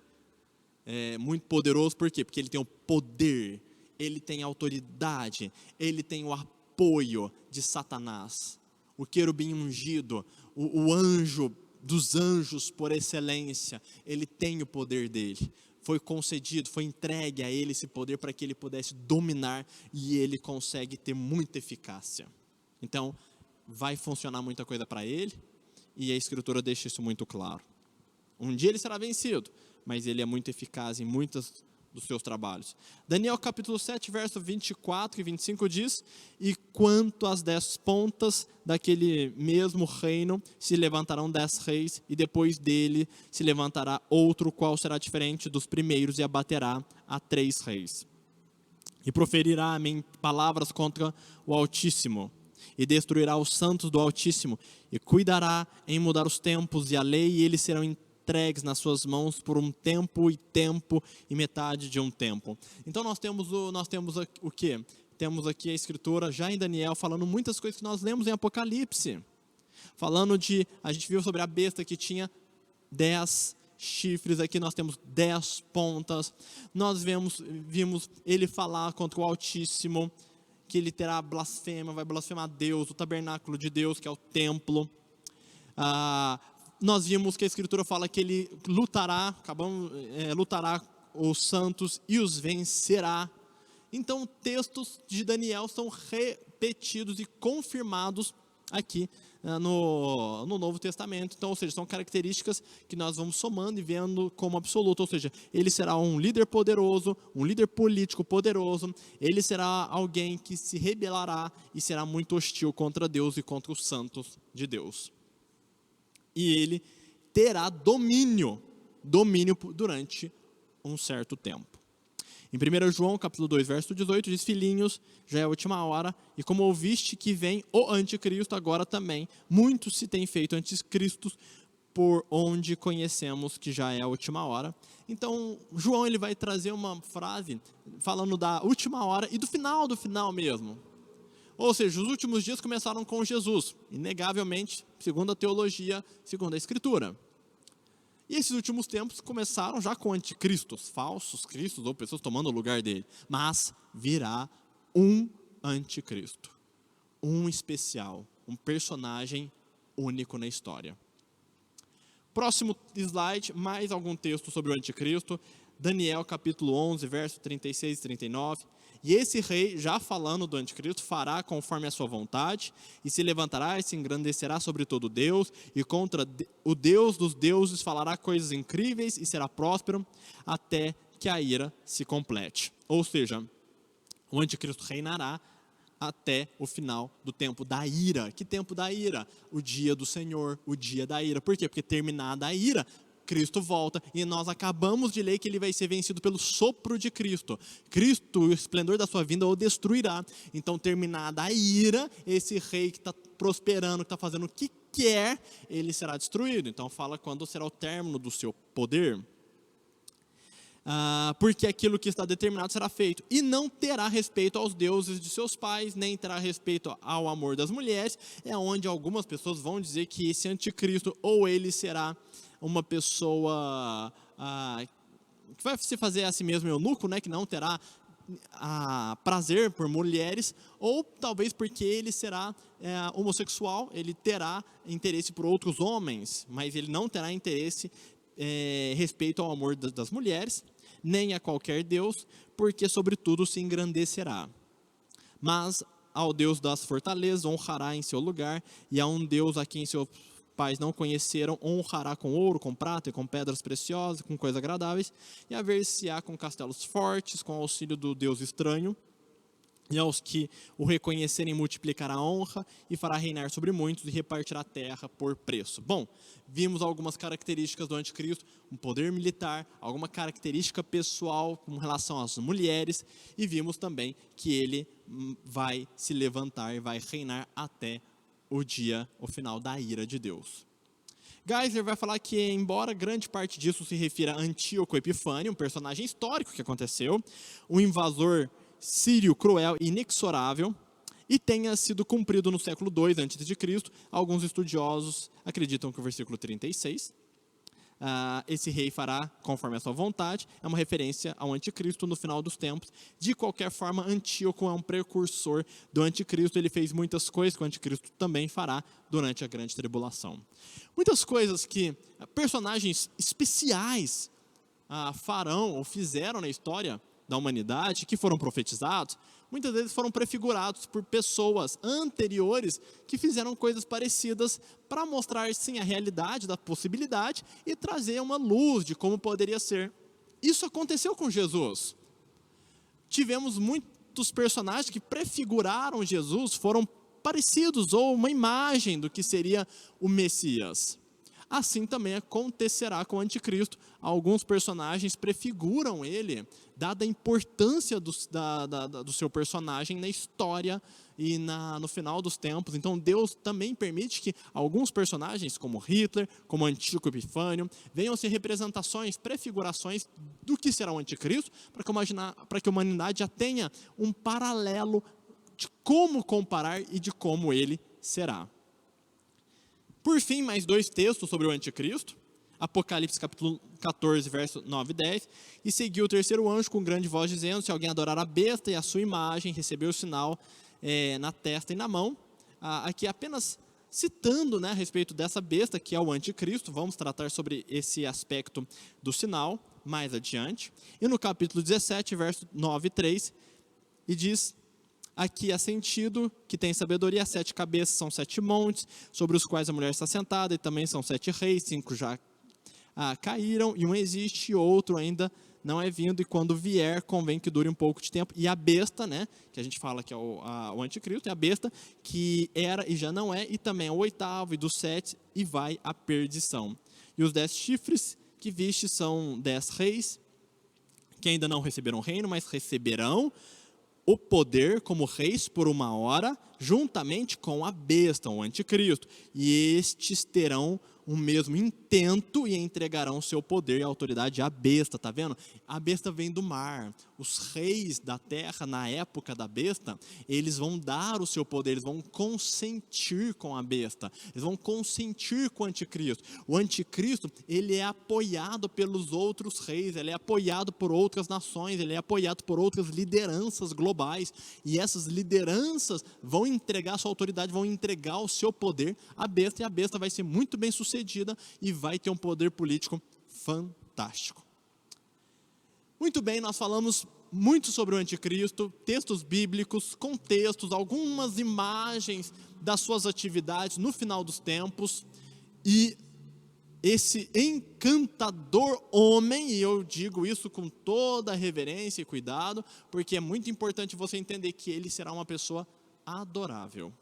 muito poderoso. Por quê? Porque ele tem o poder, ele tem a autoridade, ele tem o apoio de Satanás, o querubim ungido, o anjo dos anjos por excelência. Ele tem o poder dele, foi concedido, foi entregue a ele esse poder para que ele pudesse dominar, e ele consegue ter muita eficácia. Então vai funcionar muita coisa para ele, e a Escritura deixa isso muito claro. Um dia ele será vencido, mas ele é muito eficaz em muitas dos seus trabalhos. Daniel capítulo 7, verso 24 e 25 diz, e quanto às 10 pontas daquele mesmo reino, se levantarão 10 reis, e depois dele se levantará outro, qual será diferente dos primeiros, e abaterá a 3 reis. E proferirá palavras contra o Altíssimo, e destruirá os santos do Altíssimo, e cuidará em mudar os tempos e a lei, e eles serão entregues nas suas mãos por um tempo e metade de um tempo. Então nós temos o quê? Temos aqui a Escritura já em Daniel falando muitas coisas que nós lemos em Apocalipse. Falando a gente viu sobre a besta que tinha 10 chifres, aqui nós temos 10 pontas. Nós vimos ele falar contra o Altíssimo, que ele terá blasfêmia, vai blasfemar Deus, o tabernáculo de Deus, que é o templo. Nós vimos que a Escritura fala que ele lutará os santos e os vencerá. Então, textos de Daniel são repetidos e confirmados aqui no Novo Testamento. Então, ou seja, são características que nós vamos somando e vendo como absoluto. Ou seja, ele será um líder poderoso, um líder político poderoso. Ele será alguém que se rebelará e será muito hostil contra Deus e contra os santos de Deus. E ele terá domínio durante um certo tempo. Em 1 João, capítulo 2, verso 18, diz, filhinhos, já é a última hora, e como ouviste que vem o anticristo, agora também, muitos se têm feito anticristos, por onde conhecemos que já é a última hora. Então, João ele vai trazer uma frase falando da última hora e do final mesmo. Ou seja, os últimos dias começaram com Jesus, inegavelmente, segundo a teologia, segundo a Escritura. E esses últimos tempos começaram já com anticristos, falsos cristos ou pessoas tomando o lugar dele. Mas virá um anticristo, um especial, um personagem único na história. Próximo slide, mais algum texto sobre o anticristo. Daniel capítulo 11, verso 36 e 39. E esse rei, já falando do anticristo, fará conforme a sua vontade, e se levantará e se engrandecerá sobre todo Deus, e contra o Deus dos deuses falará coisas incríveis, e será próspero, até que a ira se complete. Ou seja, o anticristo reinará até o final do tempo da ira. Que tempo da ira? O dia do Senhor, o dia da ira. Por quê? Porque terminada a ira, Cristo volta, e nós acabamos de ler que ele vai ser vencido pelo sopro de Cristo. Cristo, o esplendor da sua vinda, o destruirá. Então, terminada a ira, esse rei que está prosperando, que está fazendo o que quer, ele será destruído. Então, fala quando será o término do seu poder. Porque aquilo que está determinado será feito. E não terá respeito aos deuses de seus pais, nem terá respeito ao amor das mulheres. É onde algumas pessoas vão dizer que esse anticristo, ou ele será uma pessoa que vai se fazer a si mesmo eunuco, né, que não terá prazer por mulheres, ou talvez porque ele será homossexual, ele terá interesse por outros homens, mas ele não terá interesse, respeito ao amor das mulheres, nem a qualquer Deus, porque sobretudo se engrandecerá. Mas ao Deus das fortalezas honrará em seu lugar, e a um Deus a quem seus pais não conheceram, honrará com ouro, com prata e com pedras preciosas, com coisas agradáveis, e haver-se-á com castelos fortes, com auxílio do Deus estranho, e aos que o reconhecerem multiplicará a honra, e fará reinar sobre muitos, e repartirá a terra por preço. Bom, vimos algumas características do anticristo, um poder militar, alguma característica pessoal com relação às mulheres, e vimos também que ele vai se levantar e vai reinar até o final da ira de Deus. Geisler vai falar que, embora grande parte disso se refira a Antíoco Epifânio, um personagem histórico que aconteceu, um invasor sírio cruel e inexorável, e tenha sido cumprido no século II a.C., alguns estudiosos acreditam que o versículo 36, esse rei fará conforme a sua vontade, é uma referência ao anticristo no final dos tempos. De qualquer forma, Antíoco é um precursor do anticristo, ele fez muitas coisas que o anticristo também fará durante a grande tribulação. Muitas coisas que personagens especiais farão ou fizeram na história da humanidade, que foram profetizados, muitas vezes foram prefigurados por pessoas anteriores que fizeram coisas parecidas para mostrar, sim, a realidade da possibilidade e trazer uma luz de como poderia ser. Isso aconteceu com Jesus. Tivemos muitos personagens que prefiguraram Jesus, foram parecidos ou uma imagem do que seria o Messias. Assim também acontecerá com o anticristo. Alguns personagens prefiguram ele, dada a importância do seu personagem na história e no final dos tempos. Então Deus também permite que alguns personagens, como Hitler, como Antíoco Epifânio, venham ser representações, prefigurações do que será o anticristo, para que a humanidade já tenha um paralelo de como comparar e de como ele será. Por fim, mais dois textos sobre o anticristo. Apocalipse capítulo 14, verso 9 e 10. E seguiu o terceiro anjo com grande voz dizendo: se alguém adorar a besta e a sua imagem, receber o sinal na testa e na mão. Aqui apenas citando, a respeito dessa besta, que é o anticristo. Vamos tratar sobre esse aspecto do sinal mais adiante. E no capítulo 17, verso 9 e 3, e diz: aqui há sentido que tem sabedoria, 7 cabeças são 7 montes, sobre os quais a mulher está sentada, e também são 7 reis, 5 já caíram, e um existe, e outro ainda não é vindo, e quando vier, convém que dure um pouco de tempo. E a besta, que a gente fala que é o anticristo, é a besta que era e já não é, e também é o oitavo, e dos 7, e vai à perdição. E os 10 chifres que viste são 10 reis, que ainda não receberam reino, mas receberão o poder como reis por uma hora, juntamente com a besta, o anticristo. E estes terão o mesmo intento e entregarão seu poder e autoridade à besta, tá vendo? A besta vem do mar. Os reis da terra, na época da besta, eles vão dar o seu poder, eles vão consentir com a besta, eles vão consentir com o anticristo. O anticristo, ele é apoiado pelos outros reis, ele é apoiado por outras nações, ele é apoiado por outras lideranças globais, e essas lideranças vão entregar a sua autoridade, vão entregar o seu poder à besta, e a besta vai ser muito bem sucedida e vai ter um poder político fantástico. Muito bem, nós falamos muito sobre o anticristo, textos bíblicos, contextos, algumas imagens das suas atividades no final dos tempos, e esse encantador homem, e eu digo isso com toda reverência e cuidado, porque é muito importante você entender que ele será uma pessoa adorável,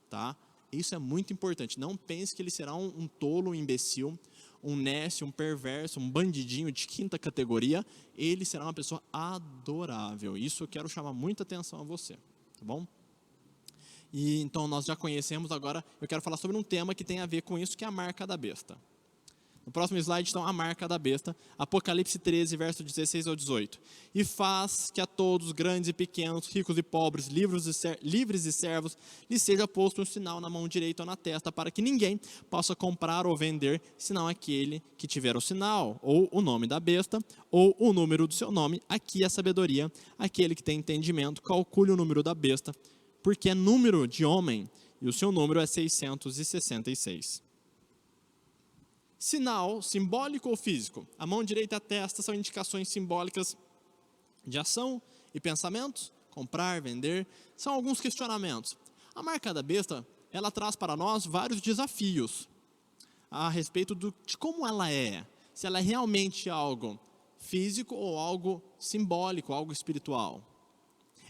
tá? Isso é muito importante. Não pense que ele será um tolo, um imbecil, um nécio, um perverso, um bandidinho de quinta categoria. Ele será uma pessoa adorável. Isso eu quero chamar muita atenção a você, tá bom? E então nós já conhecemos, agora eu quero falar sobre um tema que tem a ver com isso, que é a marca da besta. No próximo slide, então, a marca da besta, Apocalipse 13, verso 16 ao 18. E faz que a todos, grandes e pequenos, ricos e pobres, livres e servos, lhes seja posto um sinal na mão direita ou na testa, para que ninguém possa comprar ou vender, senão aquele que tiver o sinal, ou o nome da besta, ou o número do seu nome. Aqui é a sabedoria, aquele que tem entendimento, calcule o número da besta, porque é número de homem, e o seu número é 666. Sinal, simbólico ou físico? A mão direita e a testa são indicações simbólicas de ação e pensamentos, comprar, vender, são alguns questionamentos. A marca da besta, ela traz para nós vários desafios a respeito de como ela é, se ela é realmente algo físico ou algo simbólico, algo espiritual.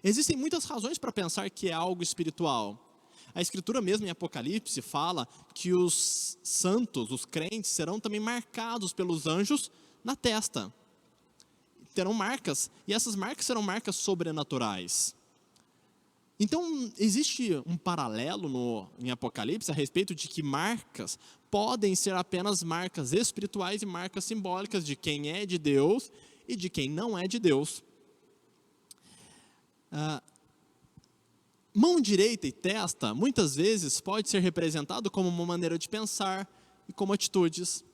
Existem muitas razões para pensar que é algo espiritual. A Escritura mesmo em Apocalipse fala que os santos, os crentes, serão também marcados pelos anjos na testa. Terão marcas, e essas marcas serão marcas sobrenaturais. Então, existe um paralelo em Apocalipse a respeito de que marcas podem ser apenas marcas espirituais e marcas simbólicas de quem é de Deus e de quem não é de Deus. Mão direita e testa, muitas vezes, pode ser representado como uma maneira de pensar e como atitudes.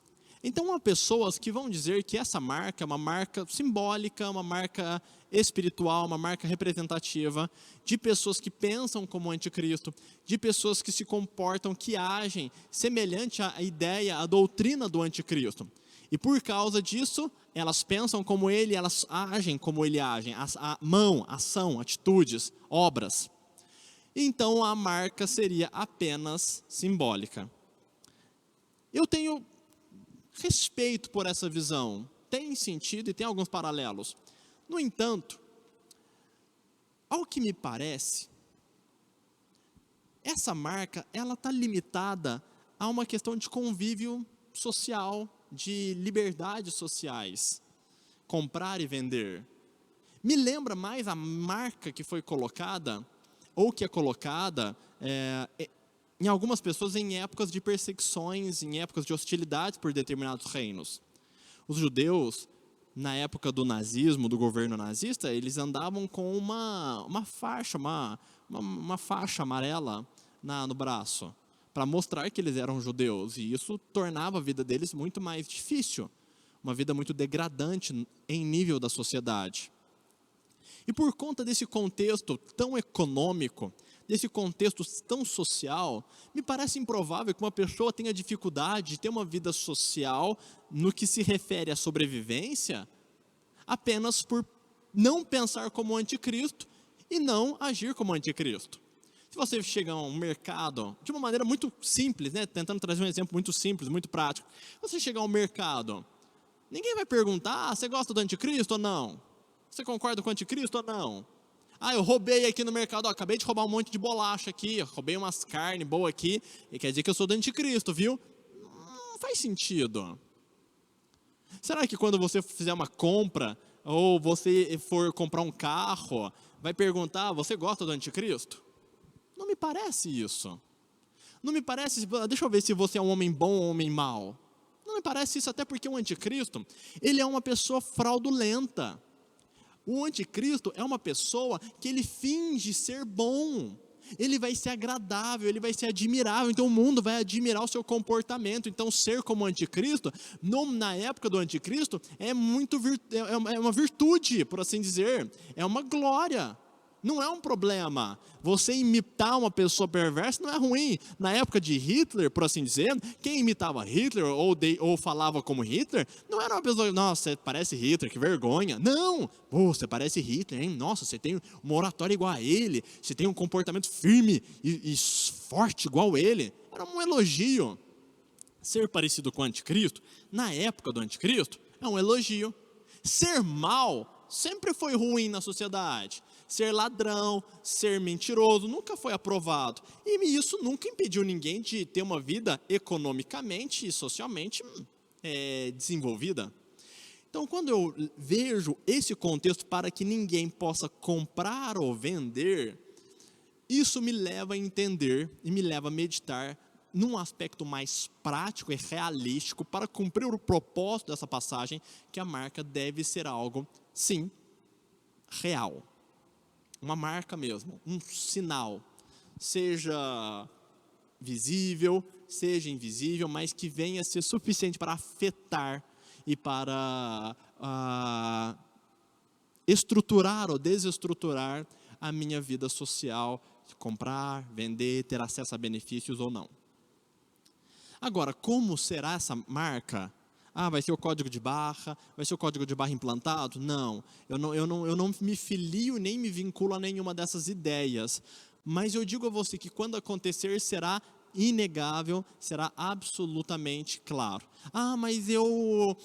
Então, há pessoas que vão dizer que essa marca é uma marca simbólica, uma marca espiritual, uma marca representativa de pessoas que pensam como anticristo, de pessoas que se comportam, que agem semelhante à ideia, à doutrina do anticristo. E por causa disso, elas pensam como ele, elas agem como ele age, a mão, ação, atitudes, obras. Então a marca seria apenas simbólica. Eu tenho respeito por essa visão, tem sentido e tem alguns paralelos. No entanto, ao que me parece, essa marca ela está limitada a uma questão de convívio social, de liberdades sociais, comprar e vender. Me lembra mais a marca que foi colocada ou que é colocada em algumas pessoas em épocas de perseguições, em épocas de hostilidades por determinados reinos. Os judeus, na época do nazismo, do governo nazista, eles andavam com uma faixa, uma faixa amarela no braço, para mostrar que eles eram judeus, e isso tornava a vida deles muito mais difícil, uma vida muito degradante em nível da sociedade. E por conta desse contexto tão econômico, desse contexto tão social, me parece improvável que uma pessoa tenha dificuldade de ter uma vida social no que se refere à sobrevivência, apenas por não pensar como anticristo e não agir como anticristo. Se você chega a um mercado, de uma maneira muito simples, tentando trazer um exemplo muito simples, muito prático, você chega ao mercado, ninguém vai perguntar, você gosta do anticristo ou não? Você concorda com o anticristo ou não? Eu roubei aqui no mercado, acabei de roubar um monte de bolacha aqui, roubei umas carnes boas aqui, e quer dizer que eu sou do anticristo, viu? Não faz sentido. Será que quando você fizer uma compra, ou você for comprar um carro, vai perguntar, você gosta do anticristo? Não me parece isso. Não me parece, deixa eu ver se você é um homem bom ou um homem mau. Não me parece isso, até porque o anticristo, ele é uma pessoa fraudulenta. O anticristo é uma pessoa que ele finge ser bom. Ele vai ser agradável, ele vai ser admirável, então o mundo vai admirar o seu comportamento. Então ser como o anticristo, na época do anticristo, é uma virtude, por assim dizer, é uma glória, não é um problema. Você imitar uma pessoa perversa não é ruim. Na época de Hitler, por assim dizer, quem imitava Hitler ou falava como Hitler, não era uma pessoa, nossa, você parece Hitler, que vergonha. Não, você parece Hitler, hein? Nossa, você tem uma oratória igual a ele, você tem um comportamento firme e forte igual a ele. Era um elogio. Ser parecido com o anticristo, na época do anticristo, é um elogio. Ser mal sempre foi ruim na sociedade. Ser ladrão, ser mentiroso, nunca foi aprovado. E isso nunca impediu ninguém de ter uma vida economicamente e socialmente desenvolvida. Então, quando eu vejo esse contexto para que ninguém possa comprar ou vender, isso me leva a entender e me leva a meditar num aspecto mais prático e realístico para cumprir o propósito dessa passagem, que a marca deve ser algo, sim, real. Uma marca mesmo, um sinal, seja visível, seja invisível, mas que venha a ser suficiente para afetar e para estruturar ou desestruturar a minha vida social, comprar, vender, ter acesso a benefícios ou não. Agora, como será essa marca? Vai ser o código de barra? Vai ser o código de barra implantado? Não, eu não me filio nem me vinculo a nenhuma dessas ideias. Mas eu digo a você que quando acontecer será inegável, será absolutamente claro. Mas eu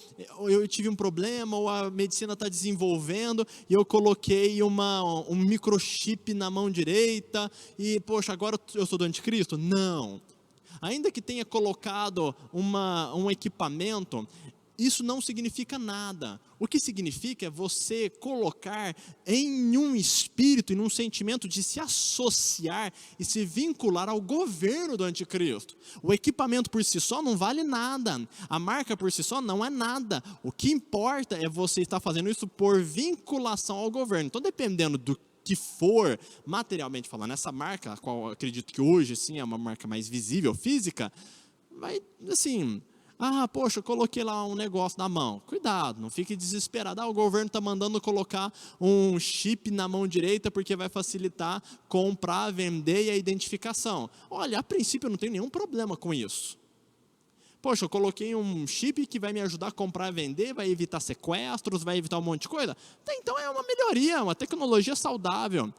tive um problema, ou a medicina está desenvolvendo, e eu coloquei um microchip na mão direita, e poxa, agora eu sou do anticristo? Não. Ainda que tenha colocado um equipamento, isso não significa nada. O que significa é você colocar em um espírito, em um sentimento de se associar e se vincular ao governo do anticristo. O equipamento por si só não vale nada. A marca por si só não é nada. O que importa é você estar fazendo isso por vinculação ao governo. Então, dependendo do que for, materialmente falando, essa marca, a qual eu acredito que hoje sim é uma marca mais visível, física, vai assim, poxa, eu coloquei lá um negócio na mão. Cuidado, não fique desesperado. O governo está mandando colocar um chip na mão direita porque vai facilitar comprar, vender e a identificação. Olha, a princípio eu não tenho nenhum problema com isso. Poxa, eu coloquei um chip que vai me ajudar a comprar e vender, vai evitar sequestros, vai evitar um monte de coisa. Então é uma melhoria, uma tecnologia saudável.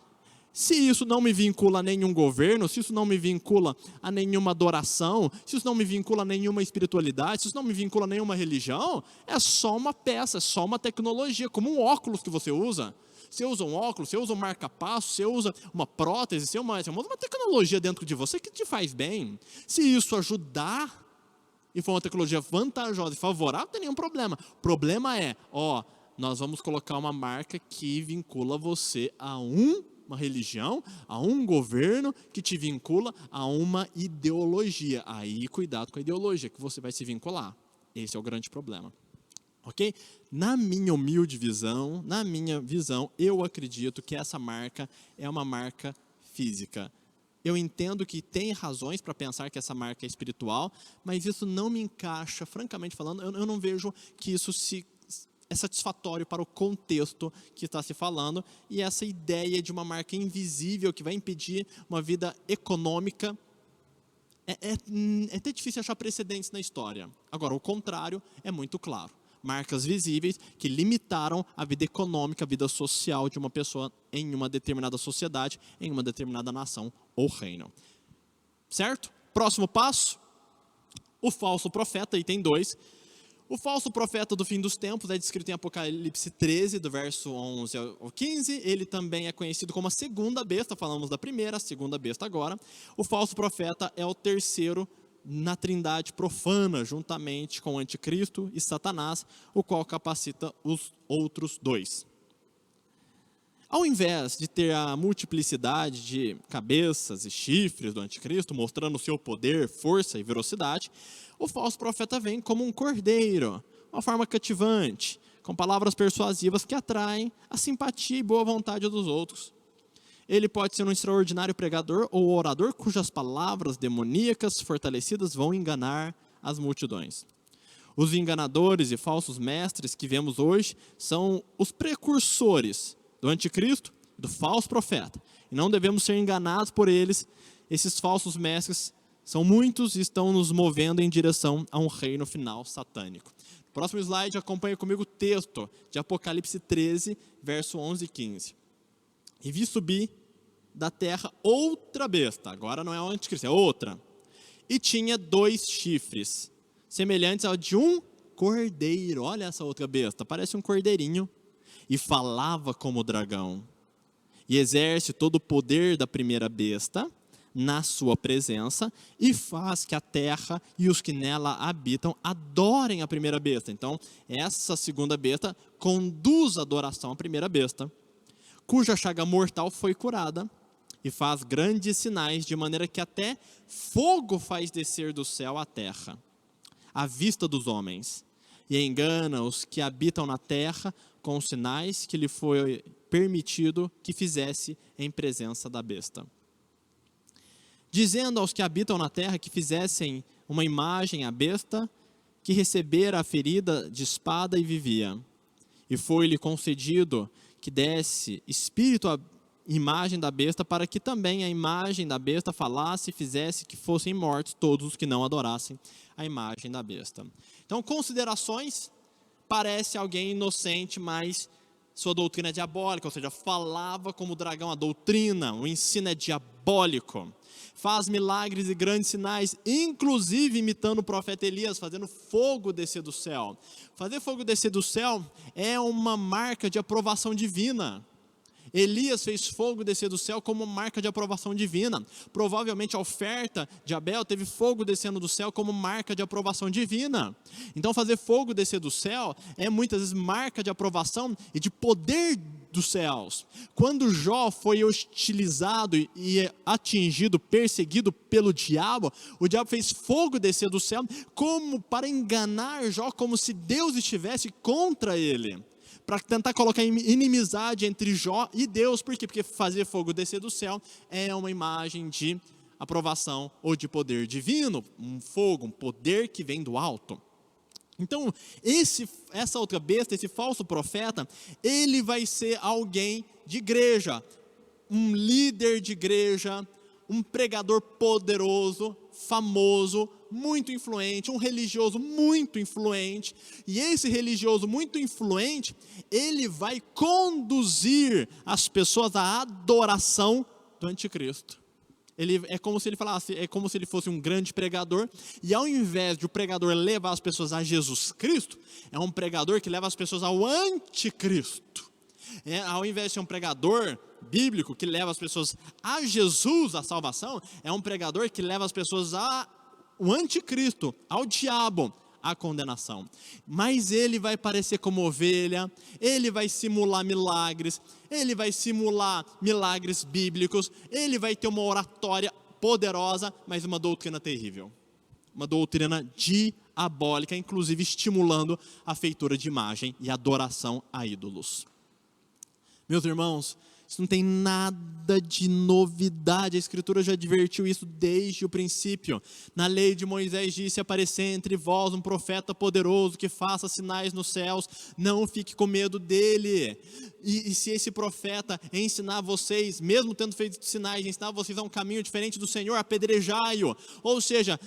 Se isso não me vincula a nenhum governo, se isso não me vincula a nenhuma adoração, se isso não me vincula a nenhuma espiritualidade, se isso não me vincula a nenhuma religião, é só uma peça, é só uma tecnologia, como um óculos que você usa. Você usa um óculos, você usa um marca-passo, você usa uma prótese, você usa uma tecnologia dentro de você que te faz bem. Se isso ajudar e for uma tecnologia vantajosa e favorável, não tem nenhum problema. O problema é, nós vamos colocar uma marca que vincula você a uma religião, a um governo, que te vincula a uma ideologia. Aí, cuidado com a ideologia que você vai se vincular. Esse é o grande problema. Ok? Na minha humilde visão, eu acredito que essa marca é uma marca física. Eu entendo que tem razões para pensar que essa marca é espiritual, mas isso não me encaixa, francamente falando, eu não vejo que isso é satisfatório para o contexto que está se falando, e essa ideia de uma marca invisível que vai impedir uma vida econômica, é até difícil achar precedentes na história. Agora, o contrário é muito claro. Marcas visíveis que limitaram a vida econômica, a vida social de uma pessoa em uma determinada sociedade, em uma determinada nação ou reino. Certo? Próximo passo, o falso profeta, item 2. O falso profeta do fim dos tempos é descrito em Apocalipse 13, do verso 11 ao 15. Ele também é conhecido como a segunda besta, falamos da primeira, a segunda besta agora. O falso profeta é o terceiro na trindade profana, juntamente com o anticristo e Satanás, o qual capacita os outros dois. Ao invés de ter a multiplicidade de cabeças e chifres do anticristo, mostrando o seu poder, força e velocidade, o falso profeta vem como um cordeiro, uma forma cativante, com palavras persuasivas que atraem a simpatia e boa vontade dos outros. Ele pode ser um extraordinário pregador ou orador cujas palavras demoníacas fortalecidas vão enganar as multidões. Os enganadores e falsos mestres que vemos hoje são os precursores do anticristo, do falso profeta. E não devemos ser enganados por eles. Esses falsos mestres são muitos e estão nos movendo em direção a um reino final satânico. Próximo slide, acompanha comigo o texto de Apocalipse 13, verso 11 e 15. E vi subir da terra outra besta, agora não é o anticristo, é outra. E tinha 2 chifres, semelhantes ao de um cordeiro. Olha essa outra besta, parece um cordeirinho. E falava como dragão. E exerce todo o poder da primeira besta na sua presença e faz que a terra e os que nela habitam adorem a primeira besta. Então, essa segunda besta conduz a adoração à primeira besta, cuja chaga mortal foi curada e faz grandes sinais, de maneira que até fogo faz descer do céu à terra, à vista dos homens, e engana os que habitam na terra com os sinais que lhe foi permitido que fizesse em presença da besta. Dizendo aos que habitam na terra que fizessem uma imagem à besta, que recebera a ferida de espada e vivia. E foi-lhe concedido que desse espírito à imagem da besta, para que também a imagem da besta falasse e fizesse que fossem mortos todos os que não adorassem a imagem da besta. Então, considerações: parece alguém inocente, mas sua doutrina é diabólica, ou seja, falava como dragão. A doutrina, o ensino é diabólico. Faz milagres e grandes sinais, inclusive imitando o profeta Elias, fazendo fogo descer do céu. Fazer fogo descer do céu é uma marca de aprovação divina. Elias fez fogo descer do céu como marca de aprovação divina. Provavelmente a oferta de Abel teve fogo descendo do céu como marca de aprovação divina. Então fazer fogo descer do céu é muitas vezes marca de aprovação e de poder dos céus. Quando Jó foi hostilizado e atingido, perseguido pelo diabo, o diabo fez fogo descer do céu como para enganar Jó, como se Deus estivesse contra ele, para tentar colocar inimizade entre Jó e Deus. Por quê? Porque fazer fogo descer do céu é uma imagem de aprovação ou de poder divino, um fogo, um poder que vem do alto. Então, essa outra besta, esse falso profeta, ele vai ser alguém de igreja, um líder de igreja, um pregador poderoso, famoso, muito influente, um religioso muito influente. E esse religioso muito influente, ele vai conduzir as pessoas à adoração do anticristo. É como se ele falasse, é como se ele fosse um grande pregador, e ao invés de o pregador levar as pessoas a Jesus Cristo, é um pregador que leva as pessoas ao anticristo. Ao invés de ser um pregador bíblico que leva as pessoas a Jesus, a salvação, é um pregador que leva as pessoas ao anticristo, ao diabo, a condenação. Mas ele vai parecer como ovelha, ele vai simular milagres bíblicos, ele vai ter uma oratória poderosa, mas uma doutrina terrível, uma doutrina diabólica, inclusive estimulando a feitura de imagem e adoração a ídolos. Meus irmãos, isso não tem nada de novidade, a Escritura já advertiu isso desde o princípio. Na lei de Moisés disse: aparecer entre vós um profeta poderoso que faça sinais nos céus, não fique com medo dele. E se esse profeta ensinar vocês, mesmo tendo feito sinais, ensinar vocês a um caminho diferente do Senhor, apedrejai-o. Ou seja,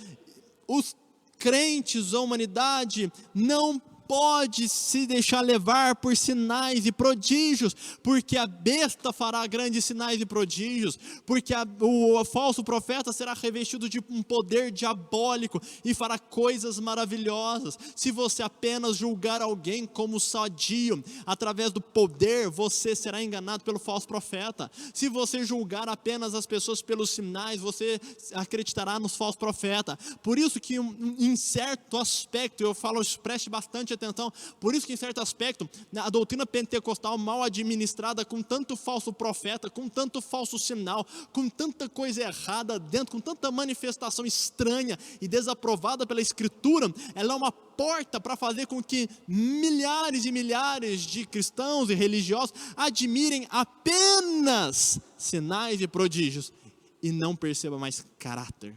os crentes, a humanidade, não pode se deixar levar por sinais e prodígios, porque a besta fará grandes sinais e prodígios, porque o falso profeta será revestido de um poder diabólico e fará coisas maravilhosas. Se você apenas julgar alguém como sadio, através do poder, você será enganado pelo falso profeta. Se você julgar apenas as pessoas pelos sinais, você acreditará nos falsos profetas. Por isso que em certo aspecto, eu falo, preste bastante atenção. Por isso que, em certo aspecto, a doutrina pentecostal mal administrada, com tanto falso profeta, com tanto falso sinal, com tanta coisa errada dentro, com tanta manifestação estranha e desaprovada pela Escritura, ela é uma porta para fazer com que milhares e milhares de cristãos e religiosos admirem apenas sinais e prodígios e não perceba mais caráter.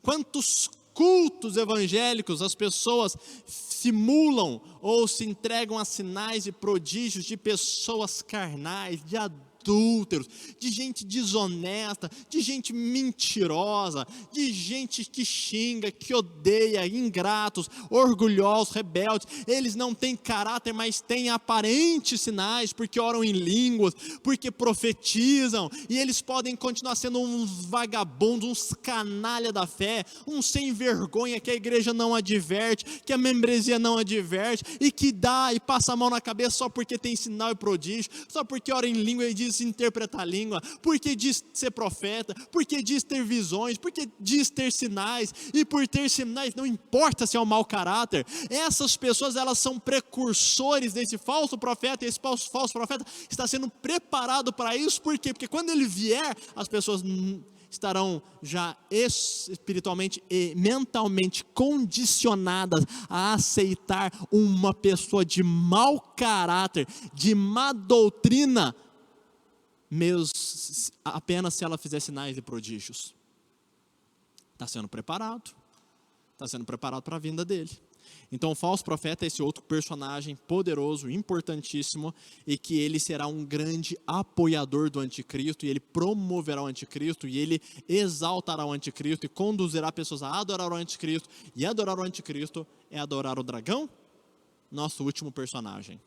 Quantos cultos evangélicos as pessoas simulam ou se entregam a sinais e prodígios de pessoas carnais, de adúlteros, de gente desonesta, de gente mentirosa, de gente que xinga, que odeia, ingratos, orgulhosos, rebeldes. Eles não têm caráter, mas têm aparentes sinais, porque oram em línguas, porque profetizam, e eles podem continuar sendo uns vagabundos, uns canalha da fé, uns sem vergonha que a igreja não adverte, que a membresia não adverte, e que dá e passa a mão na cabeça só porque tem sinal e prodígio, só porque ora em língua e diz interpretar a língua, porque diz ser profeta, porque diz ter visões, porque diz ter sinais, e por ter sinais não importa se é um mau caráter. Essas pessoas, elas são precursores desse falso profeta, e esse falso profeta está sendo preparado para isso. Por quê? Porque quando ele vier, as pessoas estarão já espiritualmente e mentalmente condicionadas a aceitar uma pessoa de mau caráter, de má doutrina, mesmo apenas se ela fizer sinais e prodígios. Está sendo preparado para a vinda dele. Então o falso profeta é esse outro personagem poderoso, importantíssimo, e que ele será um grande apoiador do anticristo, e ele promoverá o anticristo, e ele exaltará o anticristo, e conduzirá pessoas a adorar o anticristo, e adorar o anticristo é adorar o dragão, nosso último personagem.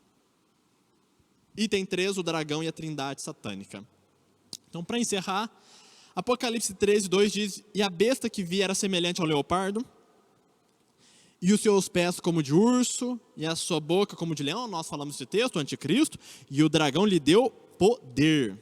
Item 3, o dragão e a trindade satânica. Então, para encerrar, Apocalipse 13, 2 diz: e a besta que vi era semelhante ao leopardo, e os seus pés como de urso, e a sua boca como de leão. Nós falamos desse texto, o anticristo, e o dragão lhe deu poder.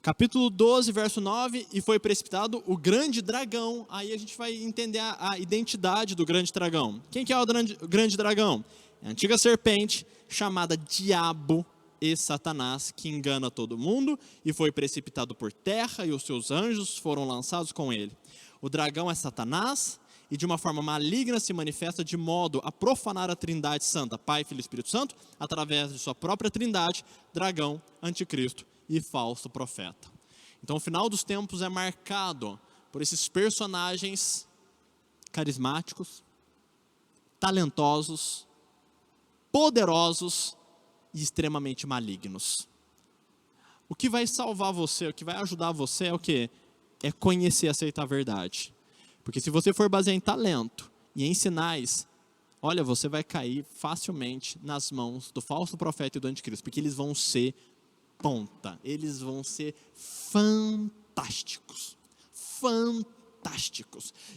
Capítulo 12, verso 9, e foi precipitado o grande dragão. Aí a gente vai entender a identidade do grande dragão. Quem que é o grande dragão? É a antiga serpente, chamada Diabo e Satanás, que engana todo mundo, e foi precipitado por terra, e os seus anjos foram lançados com ele. O dragão é Satanás, e de uma forma maligna se manifesta de modo a profanar a trindade santa, Pai, Filho e Espírito Santo, através de sua própria trindade, dragão, anticristo e falso profeta. Então o final dos tempos é marcado por esses personagens carismáticos, talentosos, poderosos e extremamente malignos. O que vai salvar você, o que vai ajudar você é o quê? É conhecer e aceitar a verdade. Porque se você for basear em talento e em sinais, olha, você vai cair facilmente nas mãos do falso profeta e do anticristo, porque eles vão ser ponta, eles vão ser fantásticos.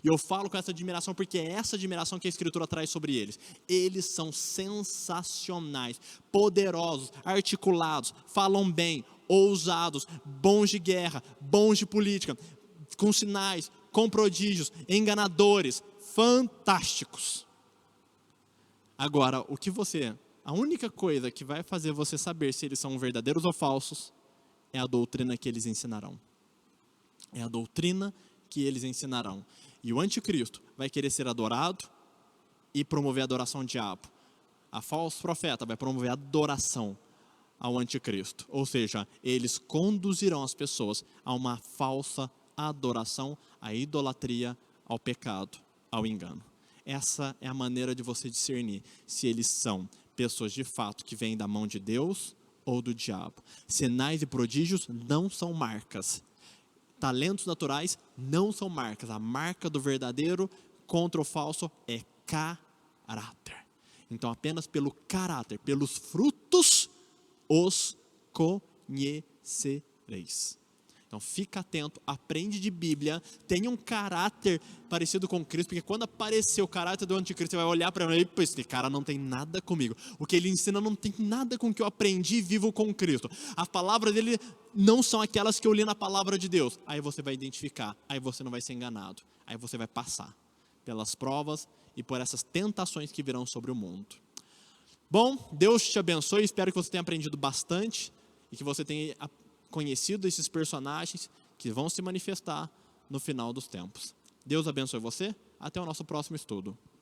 E eu falo com essa admiração porque é essa admiração que a Escritura traz sobre eles. Eles são sensacionais, poderosos, articulados, falam bem, ousados, bons de guerra, bons de política, com sinais, com prodígios, enganadores, fantásticos. Agora, a única coisa que vai fazer você saber se eles são verdadeiros ou falsos é a doutrina que eles ensinarão. É a doutrina que eles ensinarão. E o anticristo vai querer ser adorado e promover a adoração ao diabo. A falso profeta vai promover a adoração ao anticristo. Ou seja, eles conduzirão as pessoas a uma falsa adoração, à idolatria, ao pecado, ao engano. Essa é a maneira de você discernir se eles são pessoas de fato que vêm da mão de Deus ou do diabo. Sinais e prodígios não são marcas. Talentos naturais não são marcas. A marca do verdadeiro contra o falso é caráter. Então, apenas pelo caráter, pelos frutos, os conhecereis. Então fica atento, aprende de Bíblia, tenha um caráter parecido com Cristo, porque quando aparecer o caráter do anticristo, você vai olhar para ele e esse cara não tem nada comigo. O que ele ensina não tem nada com o que eu aprendi e vivo com Cristo. As palavras dele não são aquelas que eu li na palavra de Deus. Aí você vai identificar, aí você não vai ser enganado. Aí você vai passar pelas provas e por essas tentações que virão sobre o mundo. Bom, Deus te abençoe, espero que você tenha aprendido bastante e que você tenha conhecido esses personagens que vão se manifestar no final dos tempos. Deus abençoe você, até o nosso próximo estudo.